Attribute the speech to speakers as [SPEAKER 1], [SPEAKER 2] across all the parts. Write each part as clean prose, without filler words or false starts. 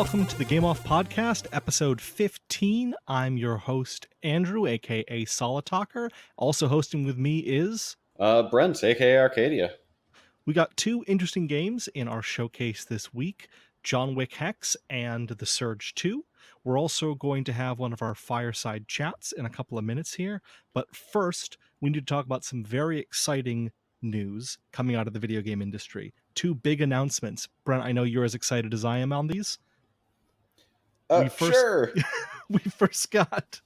[SPEAKER 1] welcome to the Game Off Podcast, episode 15. I'm your host, Andrew, aka Solitalker. Also hosting with me is...
[SPEAKER 2] Brent, aka Arcadia.
[SPEAKER 1] We got two interesting games in our showcase this week, John Wick Hex and The Surge 2. We're also going to have one of our Fireside Chats in a couple of minutes here, but first, we need to talk about some very exciting news coming out of the video game industry. Two big announcements. Brent, I know you're as excited as I am on these.
[SPEAKER 2] Sure.
[SPEAKER 1] We first got...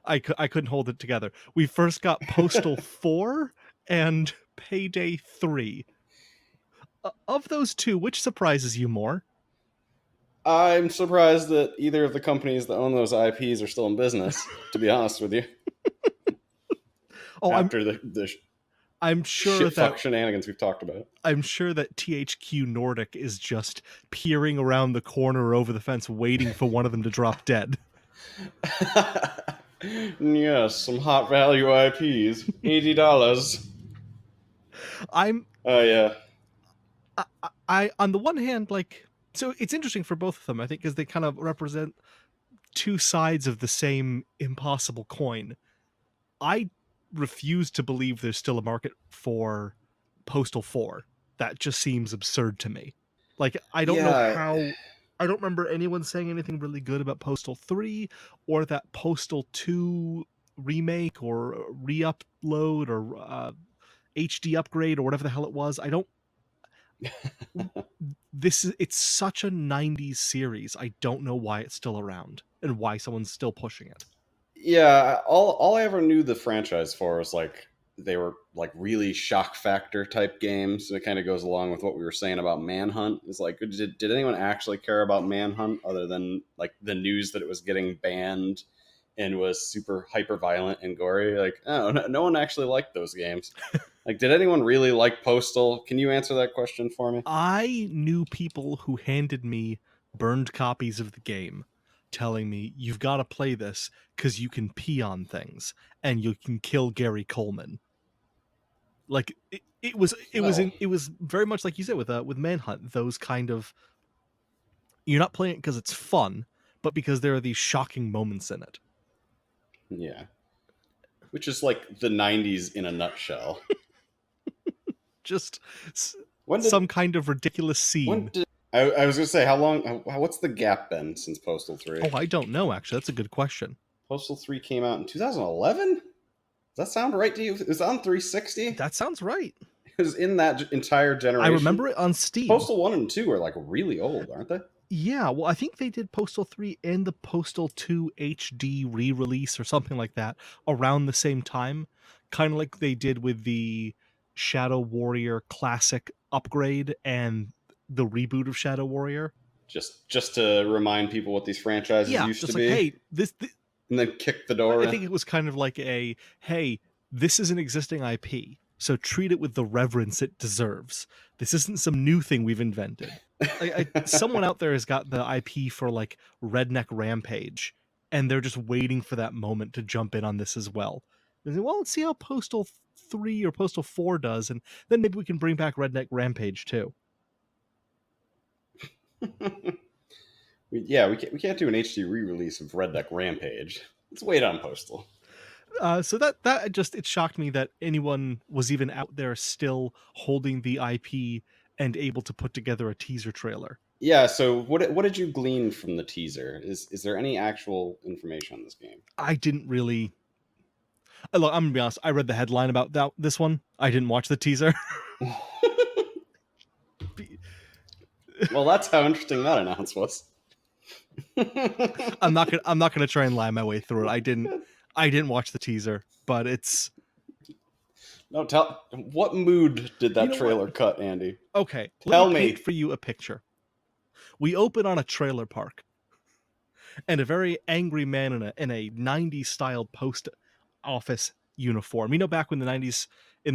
[SPEAKER 1] I couldn't hold it together. We first got Postal 4 and Payday 3. Of those two, which surprises you more?
[SPEAKER 2] I'm surprised that either of the companies that own those IPs are still in business, to be honest with you. I'm sure fuck shenanigans we've talked about.
[SPEAKER 1] I'm sure that THQ Nordic is just peering around the corner or over the fence waiting for one of them to drop dead.
[SPEAKER 2] Yes, some hot value IPs. $80. Yeah.
[SPEAKER 1] I on the one hand, so it's interesting for both of them, I think, because they kind of represent two sides of the same impossible coin. I refuse to believe there's still a market for Postal 4. That just seems absurd to me. I don't know how... I don't remember anyone saying anything really good about Postal 3 or that Postal 2 remake or re-upload or HD upgrade or whatever the hell it was. I don't... It's such a 90s series. I don't know why it's still around and why someone's still pushing it.
[SPEAKER 2] Yeah, all I ever knew the franchise for was they were really shock factor type games. So it kind of goes along with what we were saying about Manhunt. It's did anyone actually care about Manhunt other than the news that it was getting banned and was super hyper violent and gory? No one actually liked those games. Did anyone really like Postal? Can you answer that question for me?
[SPEAKER 1] I knew people who handed me burned copies of the game, telling me, you've got to play this because you can pee on things and you can kill Gary Coleman. It was very much like you said with Manhunt, those kind of, you're not playing it because it's fun, but because there are these shocking moments in it.
[SPEAKER 2] Yeah. Which is the 90s in a nutshell.
[SPEAKER 1] Just some kind of ridiculous scene.
[SPEAKER 2] I was going to say, what's the gap been since Postal 3?
[SPEAKER 1] Oh, I don't know, actually. That's a good question.
[SPEAKER 2] Postal 3 came out in 2011? Does that sound right to you? It was on 360?
[SPEAKER 1] That sounds right.
[SPEAKER 2] It was in that entire generation.
[SPEAKER 1] I remember it on Steam.
[SPEAKER 2] Postal 1 and 2 are really old, aren't they?
[SPEAKER 1] Yeah, well, I think they did Postal 3 and the Postal 2 HD re-release or something like that around the same time. Kind of like they did with the Shadow Warrior Classic upgrade and the reboot of Shadow Warrior.
[SPEAKER 2] Just to remind people what these franchises used to be.
[SPEAKER 1] Hey, this
[SPEAKER 2] and then kick the door in.
[SPEAKER 1] I think it was kind of like hey, this is an existing IP, so treat it with the reverence it deserves. This isn't some new thing we've invented. Someone out there has got the IP for Redneck Rampage, and they're just waiting for that moment to jump in on this as well. And say, well, let's see how Postal 3 or Postal 4 does, and then maybe we can bring back Redneck Rampage too.
[SPEAKER 2] we can't do an HD re-release of Redneck Rampage. Let's wait on Postal.
[SPEAKER 1] So that just, it shocked me that anyone was even out there still holding the IP and able to put together a teaser trailer.
[SPEAKER 2] Yeah, so what did you glean from the teaser? Is there any actual information on this game?
[SPEAKER 1] I didn't really... Look, I'm going to be honest, I read the headline about this one. I didn't watch the teaser.
[SPEAKER 2] Well, that's how interesting that announce was.
[SPEAKER 1] I'm not gonna try and lie my way through it. I didn't watch the teaser, but it's...
[SPEAKER 2] No, what mood did that trailer cut, Andy?
[SPEAKER 1] Okay,
[SPEAKER 2] let me
[SPEAKER 1] paint for you a picture. We open on a trailer park, and a very angry man in a 90s styled post office uniform. Back when in the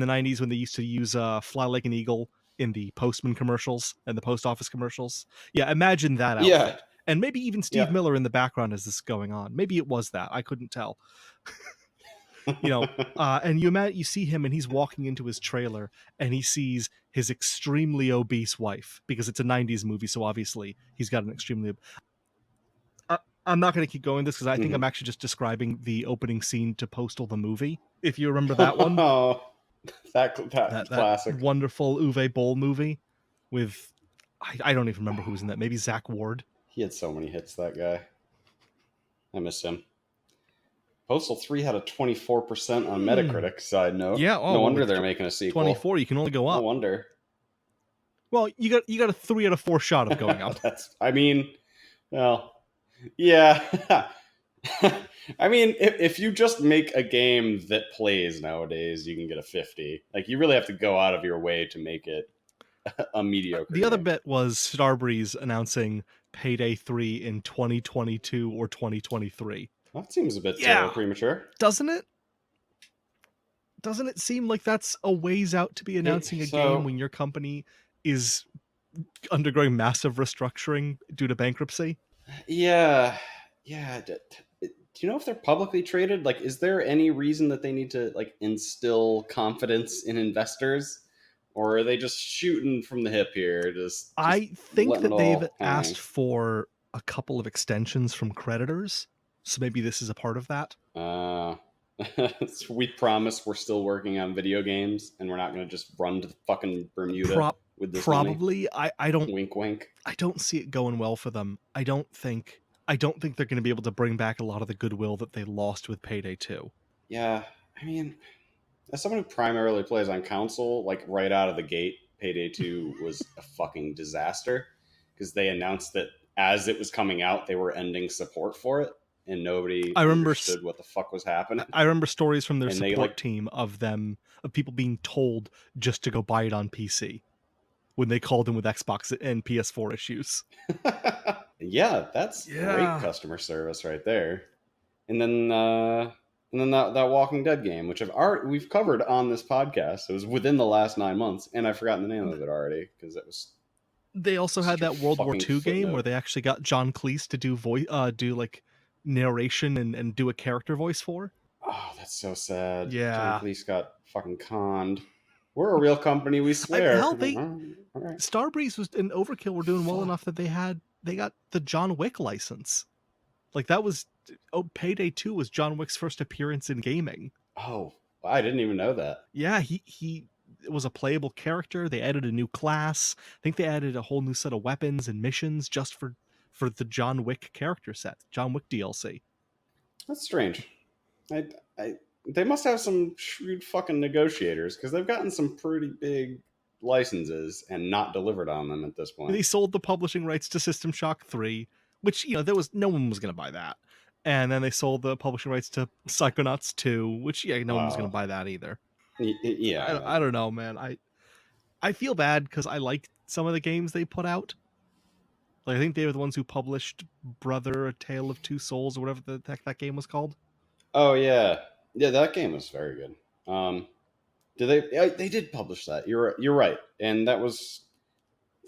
[SPEAKER 1] 90s when they used to use Fly Like an Eagle in the postman commercials and the post office commercials. Yeah, imagine that outfit.
[SPEAKER 2] Yeah.
[SPEAKER 1] And maybe even Steve Miller in the background as this is going on. Maybe it was that. I couldn't tell. And you see him and he's walking into his trailer and he sees his extremely obese wife, because it's a 90s movie, so obviously he's got an extremely I'm not going to keep going this because I think I'm actually just describing the opening scene to Postal the movie, if you remember that one.
[SPEAKER 2] Oh, that
[SPEAKER 1] that
[SPEAKER 2] classic.
[SPEAKER 1] wonderful Uwe Boll movie with I don't even remember who was in that. Maybe Zach Ward.
[SPEAKER 2] He had so many hits, that guy. I miss him. Postal 3 had a 24% on Metacritic, side note.
[SPEAKER 1] Yeah,
[SPEAKER 2] no wonder they're making a sequel.
[SPEAKER 1] 24, you can only go up.
[SPEAKER 2] No wonder.
[SPEAKER 1] Well, you got a 3 out of 4 shot of going up.
[SPEAKER 2] Well, yeah. I mean, if you just make a game that plays nowadays, you can get a 50. Like, you really have to go out of your way to make it a mediocre
[SPEAKER 1] The other
[SPEAKER 2] game.
[SPEAKER 1] bit was Starbreeze announcing Payday 3 in 2022 or 2023.
[SPEAKER 2] That seems a bit premature.
[SPEAKER 1] Doesn't it? Doesn't it seem like that's a ways out to be announcing a game when your company is undergoing massive restructuring due to bankruptcy?
[SPEAKER 2] Yeah. Do you know if they're publicly traded? Like, is there any reason that they need to like instill confidence in investors, or are they just shooting from the hip here?
[SPEAKER 1] I think that they've
[SPEAKER 2] hang?
[SPEAKER 1] asked for a couple of extensions from creditors, so maybe this is a part of that.
[SPEAKER 2] We promise we're still working on video games, and we're not going to just run to the fucking Bermuda with this
[SPEAKER 1] probably
[SPEAKER 2] money.
[SPEAKER 1] I don't
[SPEAKER 2] wink wink.
[SPEAKER 1] I don't see it going well for them. I don't think they're going to be able to bring back a lot of the goodwill that they lost with Payday 2.
[SPEAKER 2] Yeah, I mean, as someone who primarily plays on console, like right out of the gate, Payday 2 was a fucking disaster, because they announced that as it was coming out, they were ending support for it, and nobody understood what the fuck was happening.
[SPEAKER 1] I remember stories from their support team of people being told just to go buy it on PC when they called in with Xbox and PS4 issues.
[SPEAKER 2] Yeah, that's great customer service right there. And then that Walking Dead game, which we've covered on this podcast. It was within the last 9 months, and I've forgotten the name of it already because it was.
[SPEAKER 1] They also had that World War II game where they actually got John Cleese to do like narration and do a character voice for.
[SPEAKER 2] Oh, that's so sad.
[SPEAKER 1] Yeah,
[SPEAKER 2] John Cleese got fucking conned. We're a real company, we swear.
[SPEAKER 1] Hell, Starbreeze and Overkill were doing well enough that they got the John Wick license. Like that was Payday 2 was John Wick's first appearance in gaming.
[SPEAKER 2] Oh, I didn't even know that.
[SPEAKER 1] Yeah, he was a playable character. They added a new class. I think they added a whole new set of weapons and missions just for the John Wick character set, John Wick DLC.
[SPEAKER 2] That's strange. They must have some shrewd fucking negotiators, because they've gotten some pretty big licenses and not delivered on them at this point.
[SPEAKER 1] They sold the publishing rights to System Shock 3, which there was no one was going to buy that. And then they sold the publishing rights to Psychonauts 2, which no one was going to buy that either.
[SPEAKER 2] Yeah,
[SPEAKER 1] I don't know, man. I feel bad because I liked some of the games they put out. Like I think they were the ones who published Brother: A Tale of Two Souls, or whatever the heck that game was called.
[SPEAKER 2] Oh yeah, that game was very good. They did publish that. You're right, and it's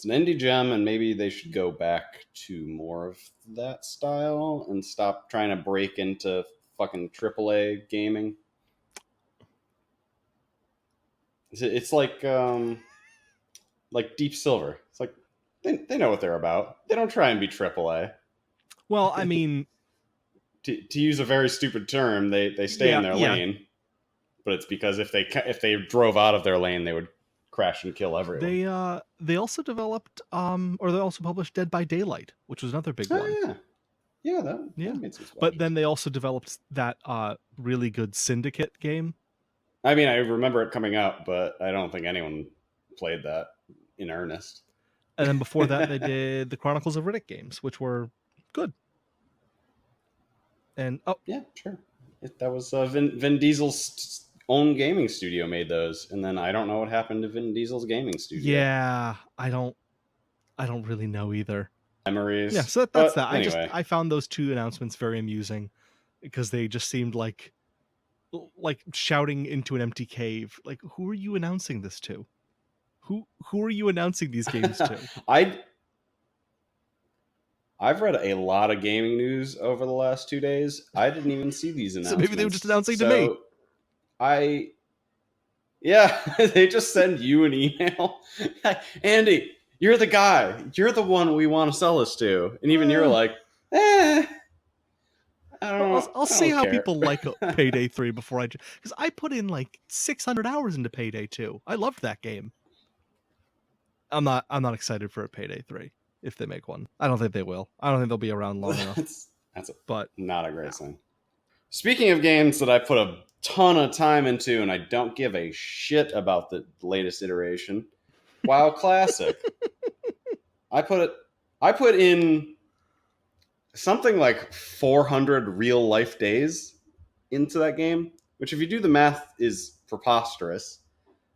[SPEAKER 2] an indie gem, and maybe they should go back to more of that style and stop trying to break into fucking AAA gaming. It's like Deep Silver. It's like they know what they're about. They don't try and be AAA.
[SPEAKER 1] Well, I mean,
[SPEAKER 2] to use a very stupid term, they stay in their lane. But it's because if they drove out of their lane, they would crash and kill everyone.
[SPEAKER 1] They also developed or they also published Dead by Daylight, which was another big one.
[SPEAKER 2] Yeah, that made sense.
[SPEAKER 1] But then they also developed that really good Syndicate game.
[SPEAKER 2] I mean, I remember it coming out, but I don't think anyone played that in earnest.
[SPEAKER 1] And then before that, they did the Chronicles of Riddick games, which were good. And
[SPEAKER 2] yeah, sure, that was Vin Diesel's own gaming studio made those, and then I don't know what happened to Vin Diesel's gaming studio.
[SPEAKER 1] Yeah, I don't really know either.
[SPEAKER 2] Memories.
[SPEAKER 1] Yeah, so that's that.
[SPEAKER 2] Anyway.
[SPEAKER 1] I found those two announcements very amusing because they just seemed like shouting into an empty cave. Like, who are you announcing this to? Who are you announcing these games to?
[SPEAKER 2] I've read a lot of gaming news over the last 2 days. I didn't even see these announcements.
[SPEAKER 1] So maybe they were just announcing to me.
[SPEAKER 2] I yeah, they just send you an email. Andy, you're the guy. You're the one we want to sell this to. And even you're
[SPEAKER 1] Eh,
[SPEAKER 2] like, eh,
[SPEAKER 1] I'll
[SPEAKER 2] I
[SPEAKER 1] see
[SPEAKER 2] don't
[SPEAKER 1] how
[SPEAKER 2] care.
[SPEAKER 1] people like Payday 3 before I, because I put in like 600 hours into Payday 2. I loved that game. I'm not excited for a Payday 3 if they make one. I don't think they will. I don't think they'll be around long enough.
[SPEAKER 2] That's
[SPEAKER 1] But
[SPEAKER 2] not a great
[SPEAKER 1] no.
[SPEAKER 2] sign. Speaking of games that I put a ton of time into and I don't give a shit about the latest iteration, WoW Classic. I put in something like 400 real life days into that game, which if you do the math is preposterous.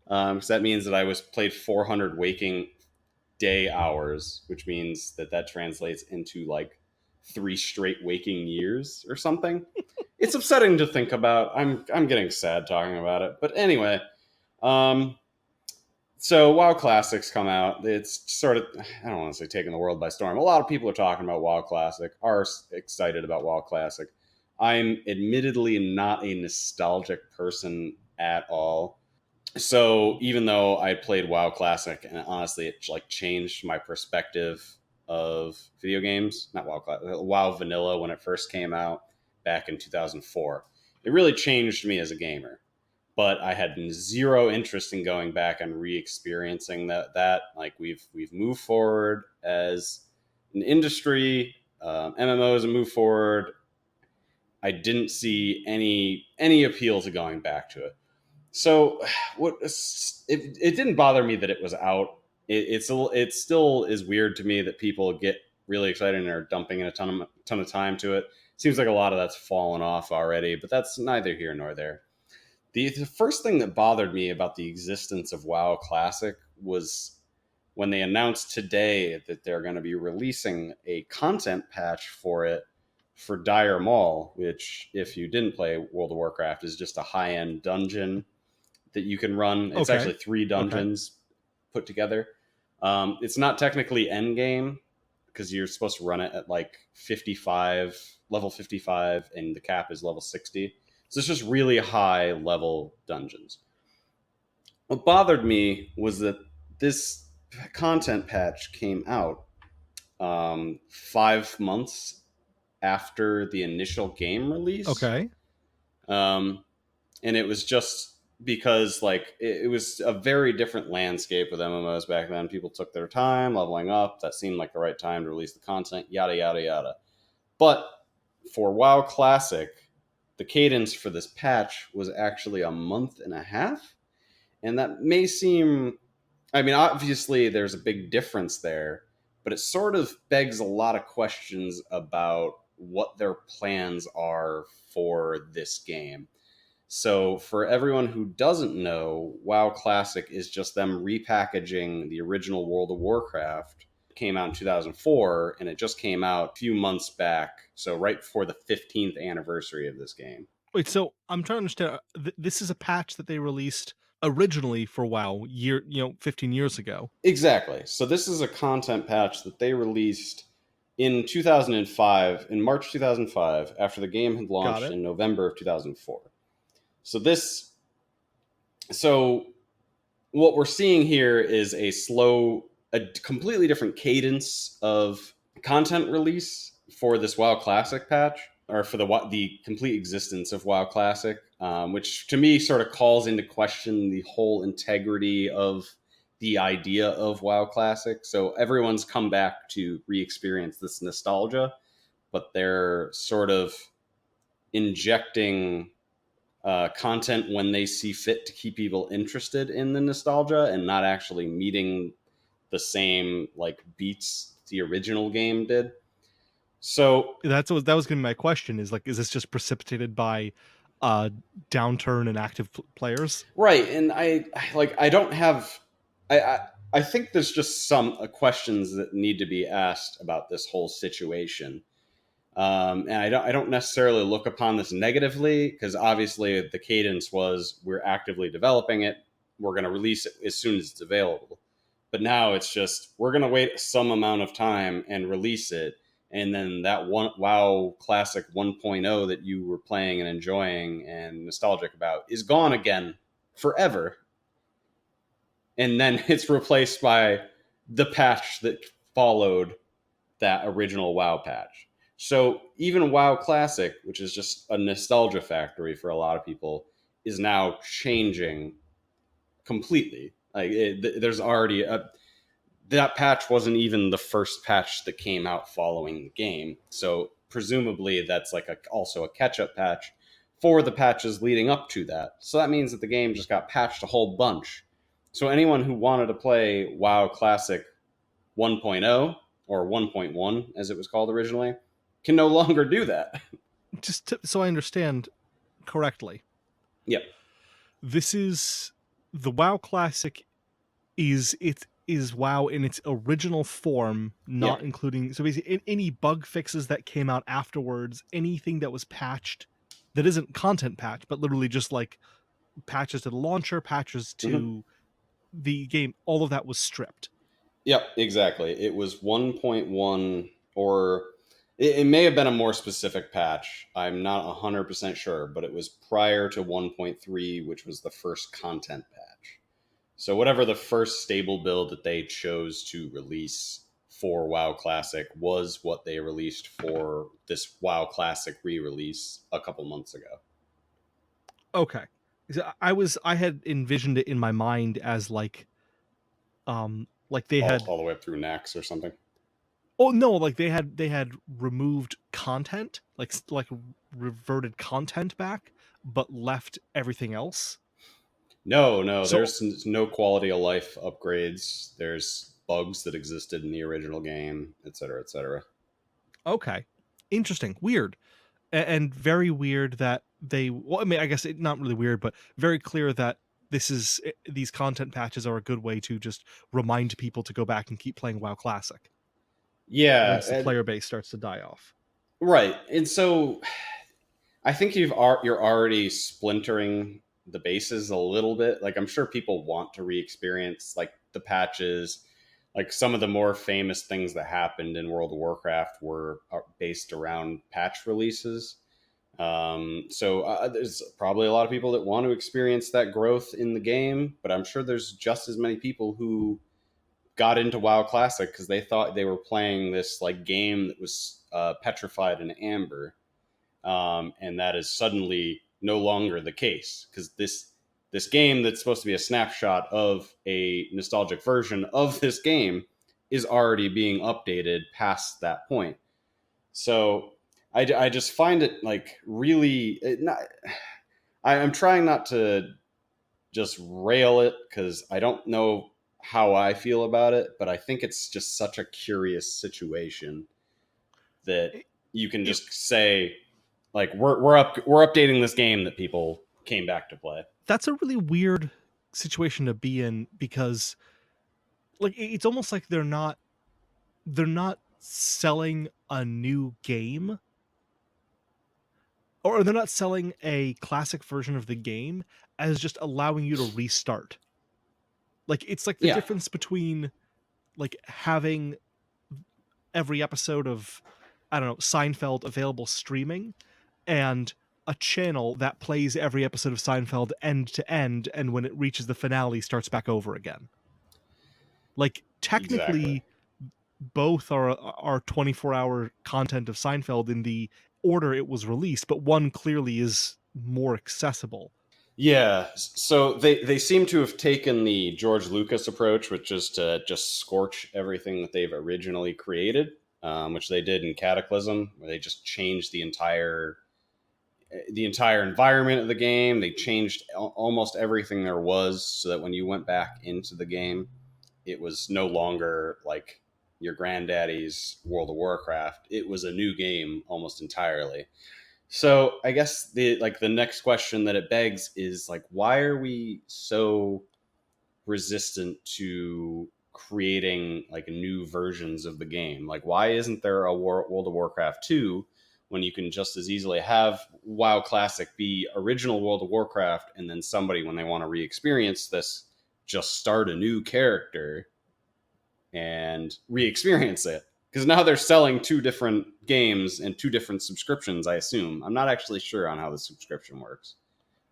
[SPEAKER 2] Because that means that I was played 400 waking day hours, which means that translates into like 3 straight waking years or something. It's upsetting to think about. I'm getting sad talking about it. But anyway, um, so WoW Classics come out. It's sort of, I don't want to say taking the world by storm. A lot of people are talking about WoW Classic, are excited about WoW Classic. I'm admittedly not a nostalgic person at all. So even though I played WoW Classic, and honestly, it like changed my perspective of video games. Not WoW Classic, WoW Vanilla when it first came out back in 2004. It really changed me as a gamer. But I had zero interest in going back and re-experiencing that. Like we've moved forward as an industry. MMOs have moved forward. I didn't see any appeal to going back to it. So it didn't bother me that it was out. It still is weird to me that people get really excited and are dumping in a ton of time to it. Seems like a lot of that's fallen off already, but that's neither here nor there. The first thing that bothered me about the existence of WoW Classic was when they announced today that they're going to be releasing a content patch for it for Dire Maul, which, if you didn't play World of Warcraft, is just a high end dungeon that you can run. It's
[SPEAKER 1] Okay.
[SPEAKER 2] actually 3
[SPEAKER 1] Okay.
[SPEAKER 2] dungeons put together. It's not technically end game because you're supposed to run it at like 55, level 55, and the cap is level 60. So it's just really high level dungeons. What bothered me was that this content patch came out 5 months after the initial game release.
[SPEAKER 1] Okay.
[SPEAKER 2] Um, and it was just because like it was a very different landscape with MMOs back then. People took their time leveling up. That seemed like the right time to release the content, yada yada yada. But for WoW Classic, the cadence for this patch was actually a month and a half. And that may seem, I mean, obviously there's a big difference there, but it sort of begs a lot of questions about what their plans are for this game. So, for everyone who doesn't know, WoW Classic is just them repackaging the original World of Warcraft. It came out in 2004, and it just came out a few months back, so right before the 15th anniversary of this game.
[SPEAKER 1] Wait, so I'm trying to understand. This is a patch that they released originally for WoW 15 years ago.
[SPEAKER 2] Exactly. So, this is a content patch that they released in 2005, in March 2005, after the game had
[SPEAKER 1] Got
[SPEAKER 2] launched
[SPEAKER 1] it.
[SPEAKER 2] in November of 2004. So, so what we're seeing here is a completely different cadence of content release for this WoW Classic patch, or for the complete existence of WoW Classic, which to me sort of calls into question the whole integrity of the idea of WoW Classic. So everyone's come back to re-experience this nostalgia, but they're sort of injecting content when they see fit to keep people interested in the nostalgia and not actually meeting the same like beats the original game did. So
[SPEAKER 1] That was going to be my question. Is this just precipitated by downturn in active players?
[SPEAKER 2] right, and I don't have I think there's just some questions that need to be asked about this whole situation. And I don't necessarily look upon this negatively because obviously the cadence was we're actively developing it, we're going to release it as soon as it's available. But now it's just we're going to wait some amount of time and release it, and then that one WoW Classic 1.0 that you were playing and enjoying and nostalgic about is gone again forever, and then it's replaced by the patch that followed that original WoW patch. So even WoW Classic, which is just a nostalgia factory for a lot of people, is now changing completely. There's already that patch wasn't even the first patch that came out following the game. So presumably that's like also a catch-up patch for the patches leading up to that. So that means that the game just got patched a whole bunch. So anyone who wanted to play WoW Classic 1.0 or 1.1 as it was called originally can no longer do that.
[SPEAKER 1] So I understand correctly,
[SPEAKER 2] Yep.
[SPEAKER 1] this is the WoW Classic is WoW in its original form, not
[SPEAKER 2] Yep.
[SPEAKER 1] including, so basically any bug fixes that came out afterwards, anything that was patched that isn't content patch, but literally just like patches to the launcher, patches
[SPEAKER 2] Mm-hmm.
[SPEAKER 1] to the game, all of that was stripped.
[SPEAKER 2] Yep, exactly. It was 1.1, or it may have been a more specific patch. I'm not 100% sure, but it was prior to 1.3, which was the first content patch. So, whatever the first stable build that they chose to release for WoW Classic was what they released for this WoW Classic re release a couple months ago.
[SPEAKER 1] Okay. I had envisioned it in my mind as like they had,
[SPEAKER 2] All the way up through Nax or something.
[SPEAKER 1] oh no, like they had removed content, like reverted content back, but left everything else.
[SPEAKER 2] No,
[SPEAKER 1] So
[SPEAKER 2] there's no quality of life upgrades. There's bugs that existed in the original game, et cetera, et cetera.
[SPEAKER 1] okay, interesting, weird, and very weird that they. Well, I mean, I guess not really weird, but very clear that these content patches are a good way to just remind people to go back and keep playing WoW Classic
[SPEAKER 2] Yeah,
[SPEAKER 1] once the player base starts to die off.
[SPEAKER 2] right. And so I think you're already splintering the bases a little bit. Like I'm sure people want to re-experience like the patches. Like some of the more famous things that happened in World of Warcraft were based around patch releases. So there's probably a lot of people that want to experience that growth in the game, but I'm sure there's just as many people who got into WoW Classic because they thought they were playing this like game that was petrified in amber, and that is suddenly no longer the case because this game that's supposed to be a snapshot of a nostalgic version of this game is already being updated past that point. So I just find it like really not. I'm trying not to just rail it because I don't know how I feel about it, but I think it's just such a curious situation that
[SPEAKER 1] It,
[SPEAKER 2] you can
[SPEAKER 1] it
[SPEAKER 2] just say like we're updating this game that people came back to play.
[SPEAKER 1] that's a really weird situation to be in because like it's almost like they're not selling a new game, or they're not selling a classic version of the game as just allowing you to restart. Like it's like the
[SPEAKER 2] Yeah,
[SPEAKER 1] difference between like having every episode of, I don't know, Seinfeld available streaming, and a channel that plays every episode of Seinfeld end to end, and when it reaches the finale starts back over again. Like
[SPEAKER 2] exactly.
[SPEAKER 1] technically both are 24-hour content of Seinfeld in the order it was released, but one clearly is more accessible.
[SPEAKER 2] Yeah, so they seem to have taken the George Lucas approach, which is to just scorch everything that they've originally created, which they did in Cataclysm, where they just changed the entire environment of the game. They changed almost everything there was, so that when you went back into the game, it was no longer like your granddaddy's World of Warcraft. It was a new game almost entirely. So I guess the next question that it begs is like, why are we so resistant to creating like new versions of the game? Like, why isn't there a World of Warcraft 2 when you can just as easily have WoW Classic be original World of Warcraft, and then somebody, when they want to re-experience this, just start a new character and re-experience it? because now they're selling two different games and two different subscriptions, I assume. I'm not actually sure on how the subscription works,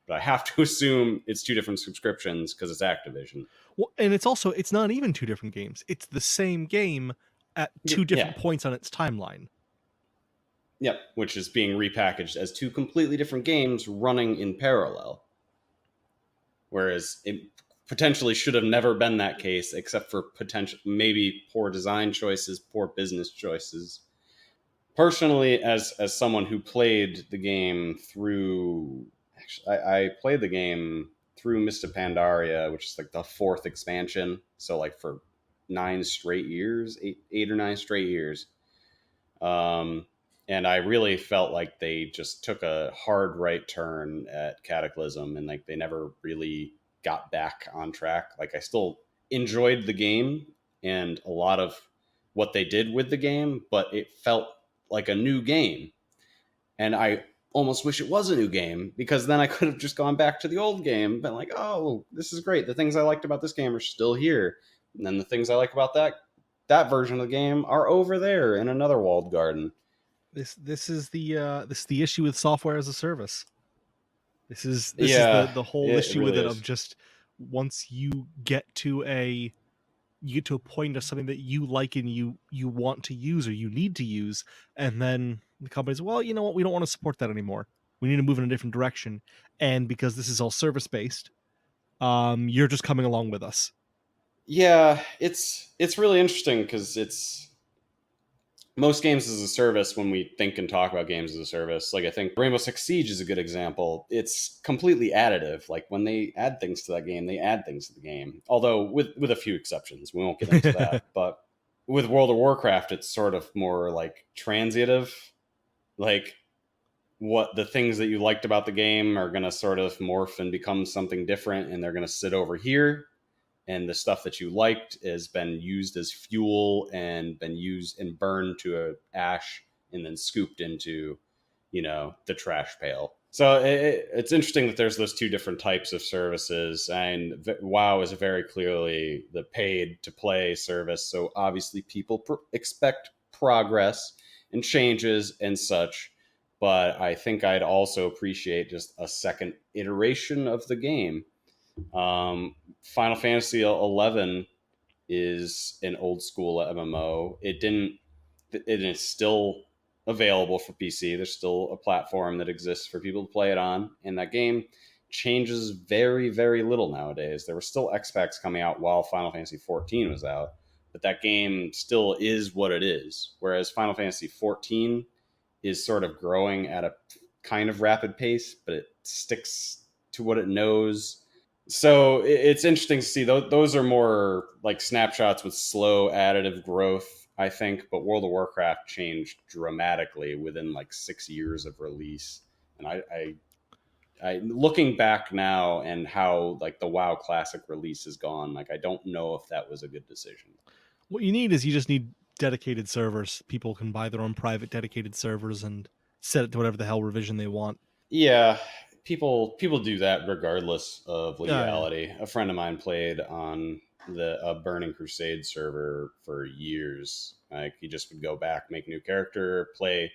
[SPEAKER 2] but I have to assume it's two different subscriptions because it's Activision.
[SPEAKER 1] Well, and it's not even two different games. It's the same game at two
[SPEAKER 2] Yeah.
[SPEAKER 1] different points on its timeline.
[SPEAKER 2] Yep, which is being repackaged as two completely different games running in parallel. Whereas it potentially should have never been that case, except for potential maybe poor design choices, poor business choices. Personally, as someone who played the game through, actually, I played the game through Mista Pandaria, which is like the fourth expansion. So like for 9 straight years, eight or 9 straight years. Um, and I really felt like they just took a hard right turn at Cataclysm, and like they never really got back on track. Like I still enjoyed the game and a lot of what they did with the game, but it felt like a new game, and I almost wish it was a new game because then I could have just gone back to the old game, been like, oh, this is great. The things I liked about this game are still here, and then the things I like about that version of the game are over there in another walled garden.
[SPEAKER 1] This is the issue with software as a service. This is
[SPEAKER 2] Yeah,
[SPEAKER 1] the whole
[SPEAKER 2] it
[SPEAKER 1] issue with
[SPEAKER 2] really
[SPEAKER 1] it of
[SPEAKER 2] is.
[SPEAKER 1] just once you get to a point of something that you like and you want to use or you need to use, and then the company's, well, you know what, we don't want to support that anymore. We need to move in a different direction, and because this is all service based, you're just coming along with us.
[SPEAKER 2] Yeah, it's really interesting because it's most games as a service. When we think and talk about games as a service, like I think Rainbow Six Siege is a good example. It's completely additive. Like when they add things to that game, they add things to the game, although with a few exceptions. We won't get into that. But with World of Warcraft, it's sort of more like transitive. Like what the things that you liked about the game are going to sort of morph and become something different, and they're going to sit over here, and the stuff that you liked has been used as fuel and been used and burned to a ash and then scooped into, the trash pail. So it's interesting that there's those two different types of services, and WoW is very clearly the paid to play service. So obviously people expect progress and changes and such, but I think I'd also appreciate just a second iteration of the game. Final Fantasy 11 is an old school MMO. It is still available for PC. There's still a platform that exists for people to play it on, and that game changes very, very little nowadays. There were still X packs coming out while Final Fantasy 14 was out, but that game still is what it is. Whereas Final Fantasy 14 is sort of growing at a kind of rapid pace, but it sticks to what it knows. So it's interesting to see. Those are more like snapshots with slow additive growth, I think. But World of Warcraft changed dramatically within like 6 years of release, and I looking back now and how like the WoW Classic release has gone, like I don't know if that was a good decision.
[SPEAKER 1] What you just need dedicated servers. People can buy their own private dedicated servers and set it to whatever the hell revision they want.
[SPEAKER 2] Yeah, people do that regardless of
[SPEAKER 1] Yeah.
[SPEAKER 2] legality. A friend of mine played on the Burning Crusade server for years. Like he just would go back, make a new character, play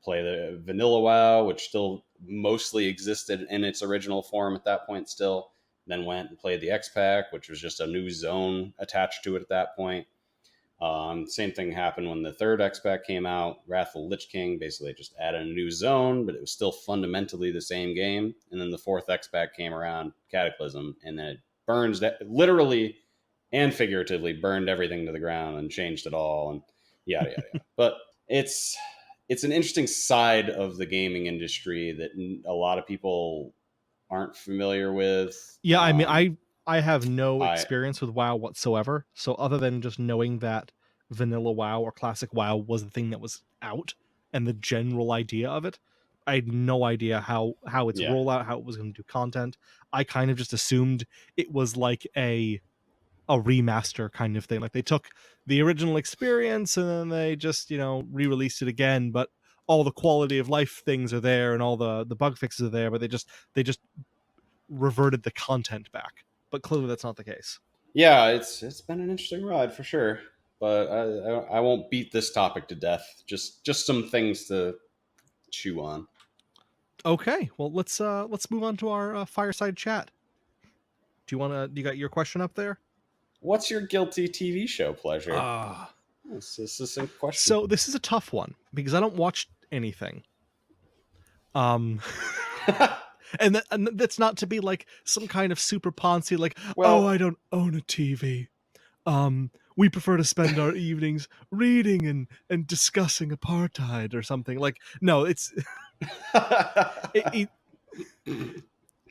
[SPEAKER 2] the vanilla WoW, which still mostly existed in its original form at that point. Still, then went and played the X Pack, which was just a new zone attached to it at that point. Same thing happened when the third X-Pack came out. Wrath of the Lich King basically just added a new zone, but it was still fundamentally the same game. And then the fourth X-Pack came around, Cataclysm, and then it burns that literally and figuratively burned everything to the ground and changed it all, and yada yada yada. But it's an interesting side of the gaming industry that a lot of people aren't familiar with.
[SPEAKER 1] Yeah, I mean, I have no
[SPEAKER 2] I
[SPEAKER 1] experience with WoW whatsoever. So other than just knowing that vanilla WoW or classic WoW was the thing that was out and the general idea of it, I had no idea how its
[SPEAKER 2] Yeah,
[SPEAKER 1] rollout, how it was going to do content. I kind of just assumed it was like a remaster kind of thing. Like they took the original experience and then they just, re-released it again, but all the quality of life things are there and all the bug fixes are there, but they just reverted the content back. But clearly that's not the case.
[SPEAKER 2] yeah, it's been an interesting ride for sure. but I won't beat this topic to death. Just some things to chew on.
[SPEAKER 1] Okay, well let's move on to our fireside chat. Do you got your question up there?
[SPEAKER 2] What's your guilty TV show pleasure?
[SPEAKER 1] Ah.
[SPEAKER 2] This is a question.
[SPEAKER 1] So this is a tough one because I don't watch anything. Um and that's not to be like some kind of super poncy like, oh,
[SPEAKER 2] Well,
[SPEAKER 1] I don't own a TV. We prefer to spend our evenings reading and discussing apartheid or something. Like, no, it's it,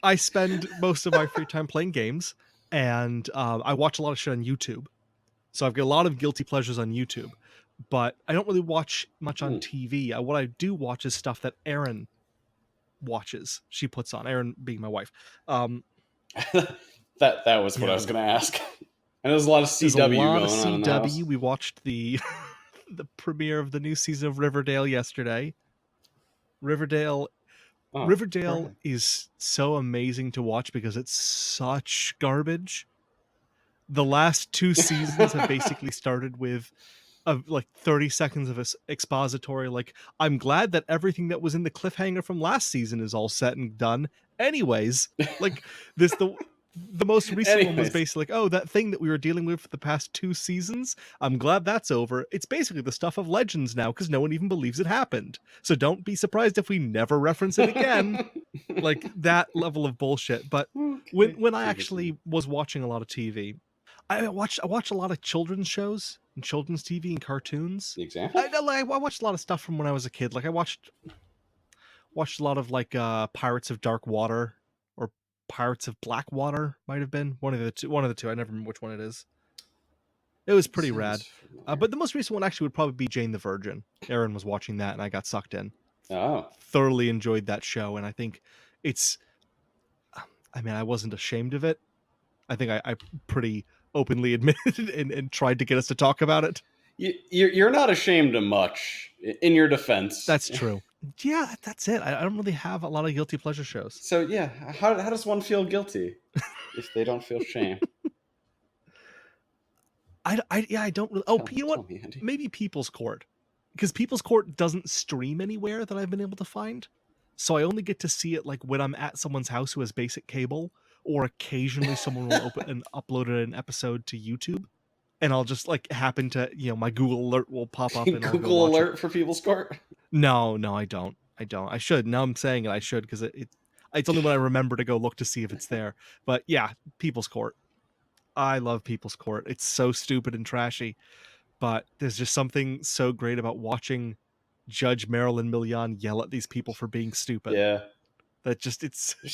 [SPEAKER 1] I spend most of my free time playing games, and I watch a lot of shit on YouTube. So I've got a lot of guilty pleasures on YouTube, but I don't really watch much on TV. What I do watch is stuff that Erin watches. She puts on. Erin being my wife.
[SPEAKER 2] that was what I was going to ask. And there's a lot of CW
[SPEAKER 1] There's a lot
[SPEAKER 2] going
[SPEAKER 1] of
[SPEAKER 2] on in the house.
[SPEAKER 1] CW. We watched the the premiere of the new season of Riverdale yesterday. Riverdale is so amazing to watch because it's such garbage. The last 2 seasons have basically started with like 30 seconds of expository like, I'm glad that everything that was in the cliffhanger from last season is all set and done. Anyways, like this the most recent one was basically like, oh, that thing that we were dealing with for the past 2 seasons, I'm glad that's over. It's basically the stuff of legends now because no one even believes it happened. So don't be surprised if we never reference it again. Like that level of bullshit. But when I actually was watching a lot of TV, I watch a lot of children's shows and children's TV and cartoons.
[SPEAKER 2] The example?
[SPEAKER 1] I watched a lot of stuff from when I was a kid. Like I watched a lot of like Pirates of Dark Water or Pirates of Black Water, might have been one of the two. I never remember which one it is. It was pretty rad. But the most recent one actually would probably be Jane the Virgin. Erin was watching that and I got sucked in.
[SPEAKER 2] Oh.
[SPEAKER 1] Thoroughly enjoyed that show, and I think it's, I mean, I wasn't ashamed of it. I think I pretty openly admitted and tried to get us to talk about it.
[SPEAKER 2] You're not ashamed of much, in your defense.
[SPEAKER 1] That's true. Yeah, that's it. I don't really have a lot of guilty pleasure shows.
[SPEAKER 2] So yeah, how does one feel guilty if they don't feel shame?
[SPEAKER 1] I don't really. Oh, you know what? Maybe People's Court, because People's Court doesn't stream anywhere that I've been able to find, so I only get to see it like when I'm at someone's house who has basic cable, or occasionally someone will open and upload an episode to YouTube, and I'll just like happen to, my Google alert will pop up and
[SPEAKER 2] Google alert for People's Court.
[SPEAKER 1] No, I don't. I should. Now I'm saying it. I should because it's only when I remember to go look to see if it's there. But yeah, People's Court. I love People's Court. It's so stupid and trashy, but there's just something so great about watching Judge Marilyn Milian yell at these people for being stupid.
[SPEAKER 2] Yeah,
[SPEAKER 1] that just
[SPEAKER 2] there's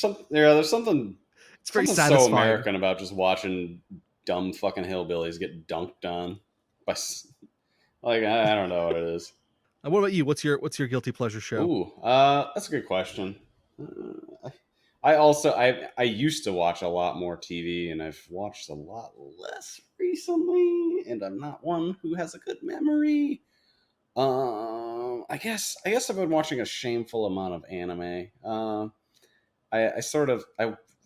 [SPEAKER 2] something.
[SPEAKER 1] It's very satisfying.
[SPEAKER 2] So American about just watching dumb fucking hillbillies get dunked on by, like, I don't know what it is.
[SPEAKER 1] What about you? What's your guilty pleasure show?
[SPEAKER 2] Ooh, that's a good question. I used to watch a lot more TV, and I've watched a lot less recently, and I'm not one who has a good memory. I guess I've been watching a shameful amount of anime. I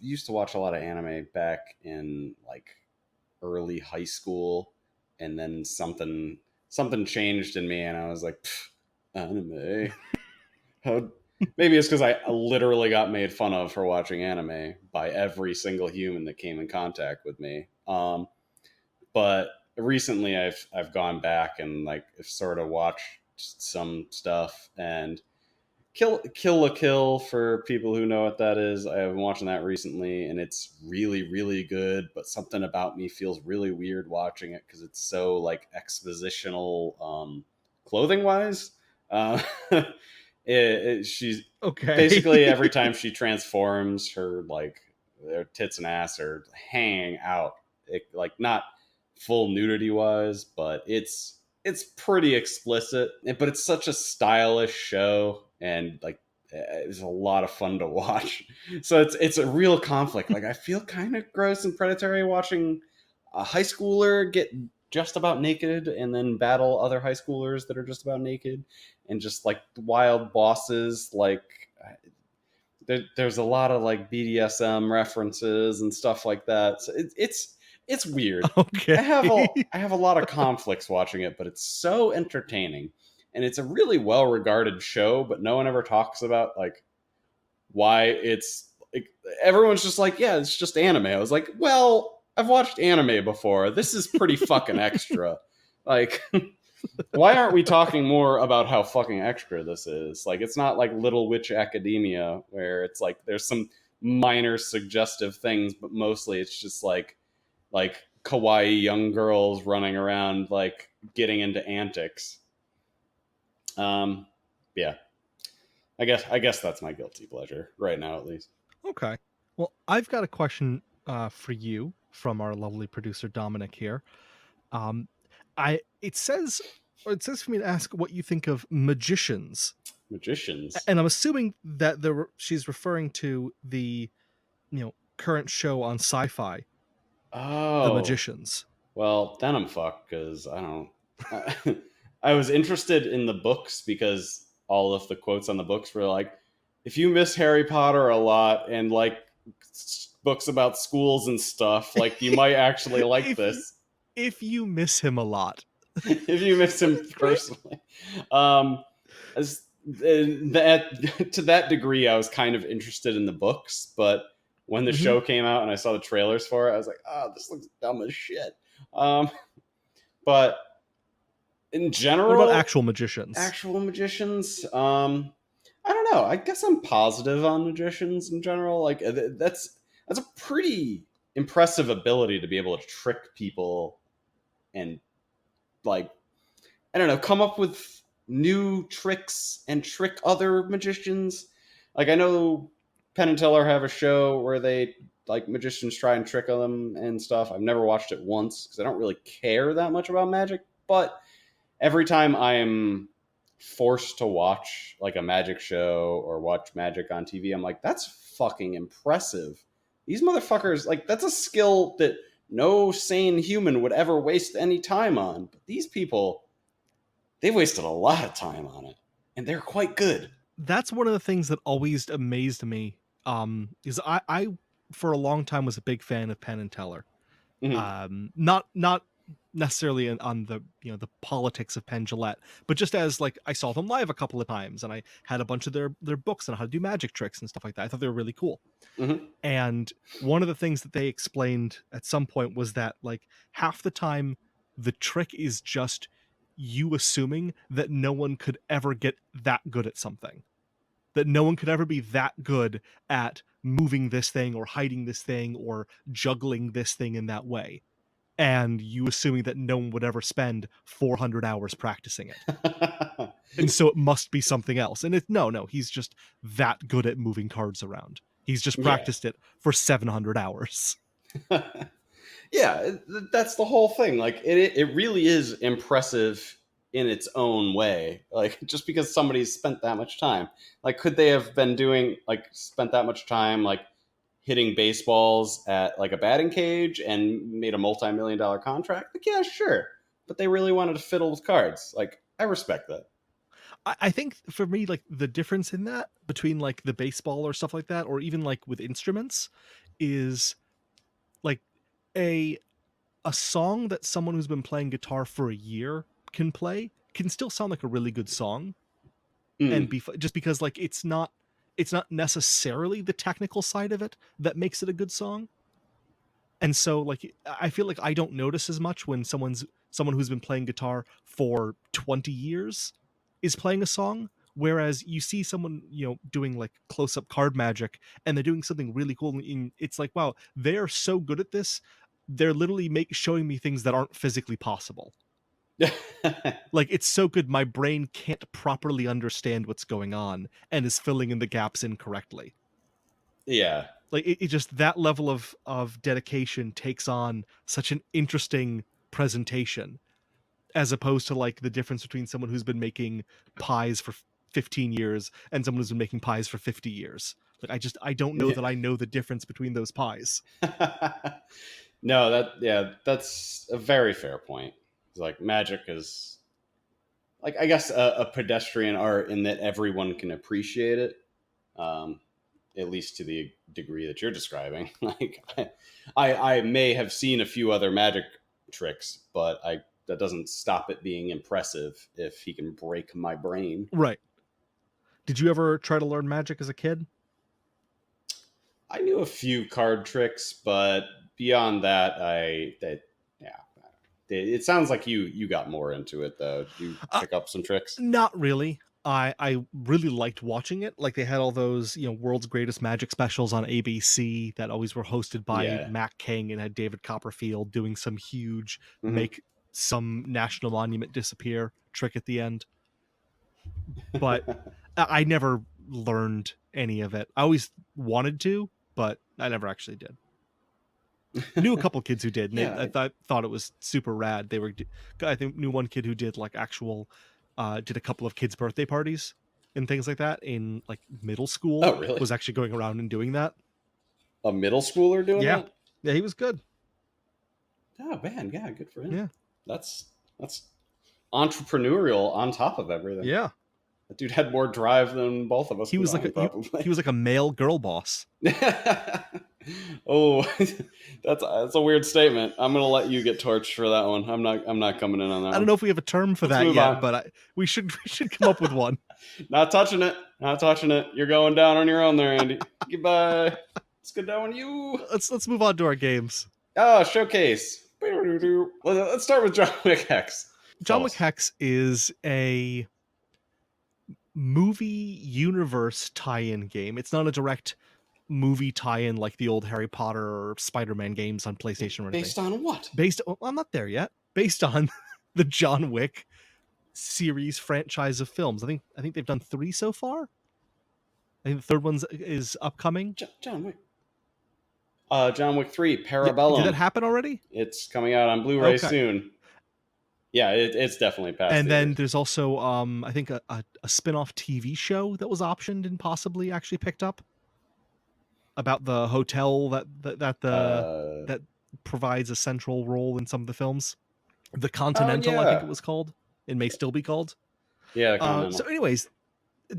[SPEAKER 2] used to watch a lot of anime back in like early high school, and then something changed in me, and I was like, anime. Maybe it's because I literally got made fun of for watching anime by every single human that came in contact with me. But recently I've gone back and like sort of watched some stuff, and Kill la Kill, for people who know what that is, I have been watching that recently, and it's really, really good, but something about me feels really weird watching it because it's so like expositional clothing wise. She's
[SPEAKER 1] okay.
[SPEAKER 2] Basically every time she transforms, her tits and ass are hanging out, like not full nudity wise, but it's pretty explicit, but it's such a stylish show, and like it's a lot of fun to watch. So it's a real conflict. Like I feel kind of gross and predatory watching a high schooler get just about naked and then battle other high schoolers that are just about naked, and just like wild bosses. Like there's a lot of like BDSM references and stuff like that. So it's It's weird.
[SPEAKER 1] Okay.
[SPEAKER 2] I have a lot of conflicts watching it, but it's so entertaining, and it's a really well regarded show. But no one ever talks about like why it's like everyone's just like, yeah, it's just anime. I was like, well, I've watched anime before. This is pretty fucking extra. Like, why aren't we talking more about how fucking extra this is? Like, it's not like Little Witch Academia where it's like there's some minor suggestive things, but mostly it's just like kawaii young girls running around like getting into antics. Um, yeah, I guess that's my guilty pleasure right now, at least.
[SPEAKER 1] Okay. Well, I've got a question for you from our lovely producer Dominic here. Um, I it says for me to ask what you think of magicians,
[SPEAKER 2] Magicians.
[SPEAKER 1] and I'm assuming that she's referring to the current show on Sci-Fi, The
[SPEAKER 2] Oh,
[SPEAKER 1] Magicians.
[SPEAKER 2] well, then I'm fucked because I don't. I was interested in the books because all of the quotes on the books were like, if you miss Harry Potter a lot and like books about schools and stuff, like you might actually like
[SPEAKER 1] if
[SPEAKER 2] this.
[SPEAKER 1] if you miss him a lot,
[SPEAKER 2] If you miss him
[SPEAKER 1] that's great.
[SPEAKER 2] personally, as that to that degree, I was kind of interested in the books, but when the
[SPEAKER 1] Mm-hmm.
[SPEAKER 2] show came out and I saw the trailers for it, I was like, oh, this looks dumb as shit. Um, but in
[SPEAKER 1] What about
[SPEAKER 2] general,
[SPEAKER 1] actual magicians?
[SPEAKER 2] actual magicians, I don't know. I guess I'm positive on magicians in general. Like that's a pretty impressive ability to be able to trick people and like I don't know, come up with new tricks and trick other magicians. Like I know Penn and Teller have a show where they like magicians try and trick them and stuff. I've never watched it once because I don't really care that much about magic, but every time I am forced to watch like a magic show or watch magic on TV, I'm like, that's fucking impressive. These motherfuckers, like, that's a skill that no sane human would ever waste any time on. But these people, they've wasted a lot of time on it, and they're quite good.
[SPEAKER 1] That's one of the things that always amazed me. Is I for a long time was a big fan of Penn and Teller.
[SPEAKER 2] Mhm.
[SPEAKER 1] Not necessarily on the the politics of Penn Jillette, but just as like I saw them live a couple of times, and I had a bunch of their books on how to do magic tricks and stuff like that. I thought they were really cool.
[SPEAKER 2] Mhm.
[SPEAKER 1] And one of the things that they explained at some point was that like half the time the trick is just you assuming that no one could ever get that good at something, that no one could ever be that good at moving this thing or hiding this thing or juggling this thing in that way, and you assuming that no one would ever spend 400 hours practicing it, and so it must be something else. And no, he's just that good at moving cards around. He's just
[SPEAKER 2] Yeah.
[SPEAKER 1] practiced it for 700 hours.
[SPEAKER 2] Yeah, that's the whole thing. Like it really is impressive in its own way. Like just because somebody's spent that much time, like could they have been doing like spent that much time like hitting baseballs at like a batting cage and made a multi-million-dollar contract? Like yeah, sure, but they really wanted to fiddle with cards. Like I respect that.
[SPEAKER 1] I think for me, like the difference in that between like the baseball or stuff like that, or even like with instruments, is like a a song that someone who's been playing guitar for a year can still sound like a really good song, and
[SPEAKER 2] Mm.
[SPEAKER 1] be just because like it's not necessarily the technical side of it that makes it a good song. And so like I feel like I don't notice as much when someone who's been playing guitar for 20 years is playing a song, whereas you see someone doing like close up card magic and they're doing something really cool, and it's like wow, they are so good at this, they're literally showing me things that aren't physically possible. Like it's so good my brain can't properly understand what's going on and is filling in the gaps incorrectly.
[SPEAKER 2] Yeah.
[SPEAKER 1] Like it just that level of dedication takes on such an interesting presentation, as opposed to like the difference between someone who's been making pies for 15 years and someone who's been making pies for 50 years. Like I don't know
[SPEAKER 2] Yeah.
[SPEAKER 1] that I know the difference between those pies.
[SPEAKER 2] No, that's a very fair point. It's like magic is like I guess a pedestrian art in that everyone can appreciate it. Um, at least to the degree that you're describing. Like, I may have seen a few other magic tricks, but that doesn't stop it being impressive if he can break my brain.
[SPEAKER 1] Right. Did you ever try to learn magic as a kid?
[SPEAKER 2] I knew a few card tricks, but beyond that, yeah. It sounds like you got more into it though. Did you
[SPEAKER 1] Uh,
[SPEAKER 2] pick up some tricks?
[SPEAKER 1] Not really. I really liked watching it. Like they had all those, World's Greatest Magic specials on ABC that always were hosted by
[SPEAKER 2] Yeah.
[SPEAKER 1] Matt King and had David Copperfield doing some huge
[SPEAKER 2] Hmm.
[SPEAKER 1] make some national monument disappear trick at the end. But I never learned any of it. I always wanted to, but I never actually did. Knew a couple kids who did, and
[SPEAKER 2] Yeah.
[SPEAKER 1] I thought it was super rad. I think knew one kid who did like actual, did a couple of kids' birthday parties and things like that in like middle school.
[SPEAKER 2] Oh, really?
[SPEAKER 1] Was actually going around and doing that.
[SPEAKER 2] A middle schooler doing
[SPEAKER 1] Yeah,
[SPEAKER 2] that?
[SPEAKER 1] yeah, he was good.
[SPEAKER 2] Oh man, yeah, good for him.
[SPEAKER 1] Yeah,
[SPEAKER 2] That's entrepreneurial on top of everything.
[SPEAKER 1] yeah.
[SPEAKER 2] That dude had more drive than both of us
[SPEAKER 1] He was like
[SPEAKER 2] combined,
[SPEAKER 1] he
[SPEAKER 2] probably.
[SPEAKER 1] was like a male girl boss.
[SPEAKER 2] Oh, that's a weird statement. I'm gonna let you get torched for that one. I'm not coming in on that
[SPEAKER 1] I don't
[SPEAKER 2] one.
[SPEAKER 1] know if we have a term for
[SPEAKER 2] Let's
[SPEAKER 1] that
[SPEAKER 2] move
[SPEAKER 1] yet,
[SPEAKER 2] on.
[SPEAKER 1] but we should come up with one.
[SPEAKER 2] Not touching it. Not touching it. You're going down on your own there, Andy. Goodbye. Let's go down on you.
[SPEAKER 1] Let's move on to our games.
[SPEAKER 2] Oh, showcase. Let's start with John Wick Hex.
[SPEAKER 1] John
[SPEAKER 2] Tell
[SPEAKER 1] Wick
[SPEAKER 2] us.
[SPEAKER 1] Hex is a movie universe tie-in game. It's not a direct movie tie-in like the old Harry Potter or Spider-Man games on PlayStation or anything.
[SPEAKER 2] Based on what?
[SPEAKER 1] I'm not there yet. Based on the John Wick series franchise of films. I think they've done 3 so far. I think the third one is upcoming.
[SPEAKER 2] John Wick. John Wick 3,
[SPEAKER 1] Yeah, did that
[SPEAKER 2] Parabellum.
[SPEAKER 1] happen already?
[SPEAKER 2] It's coming out on Blu-ray
[SPEAKER 1] Okay.
[SPEAKER 2] soon. Yeah, it's definitely past.
[SPEAKER 1] And then
[SPEAKER 2] theaters.
[SPEAKER 1] there's also I think a spin-off TV show that was optioned and possibly actually picked up about the hotel that provides a central role in some of the films. The Continental, I think it was called. It may still be called.
[SPEAKER 2] Yeah,
[SPEAKER 1] So anyways,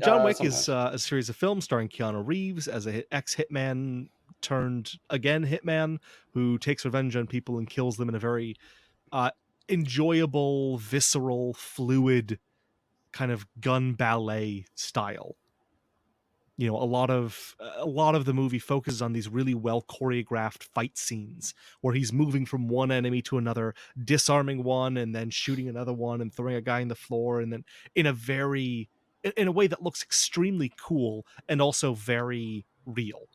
[SPEAKER 1] John Wick is
[SPEAKER 2] sometimes.
[SPEAKER 1] a series of films starring Keanu Reeves as a ex-hitman turned again hitman who takes revenge on people and kills them in a very enjoyable, visceral, fluid kind of gun ballet style. A lot of the movie focuses on these really well choreographed fight scenes where he's moving from one enemy to another, disarming one and then shooting another one and throwing a guy on the floor, and then in a way that looks extremely cool and also very real,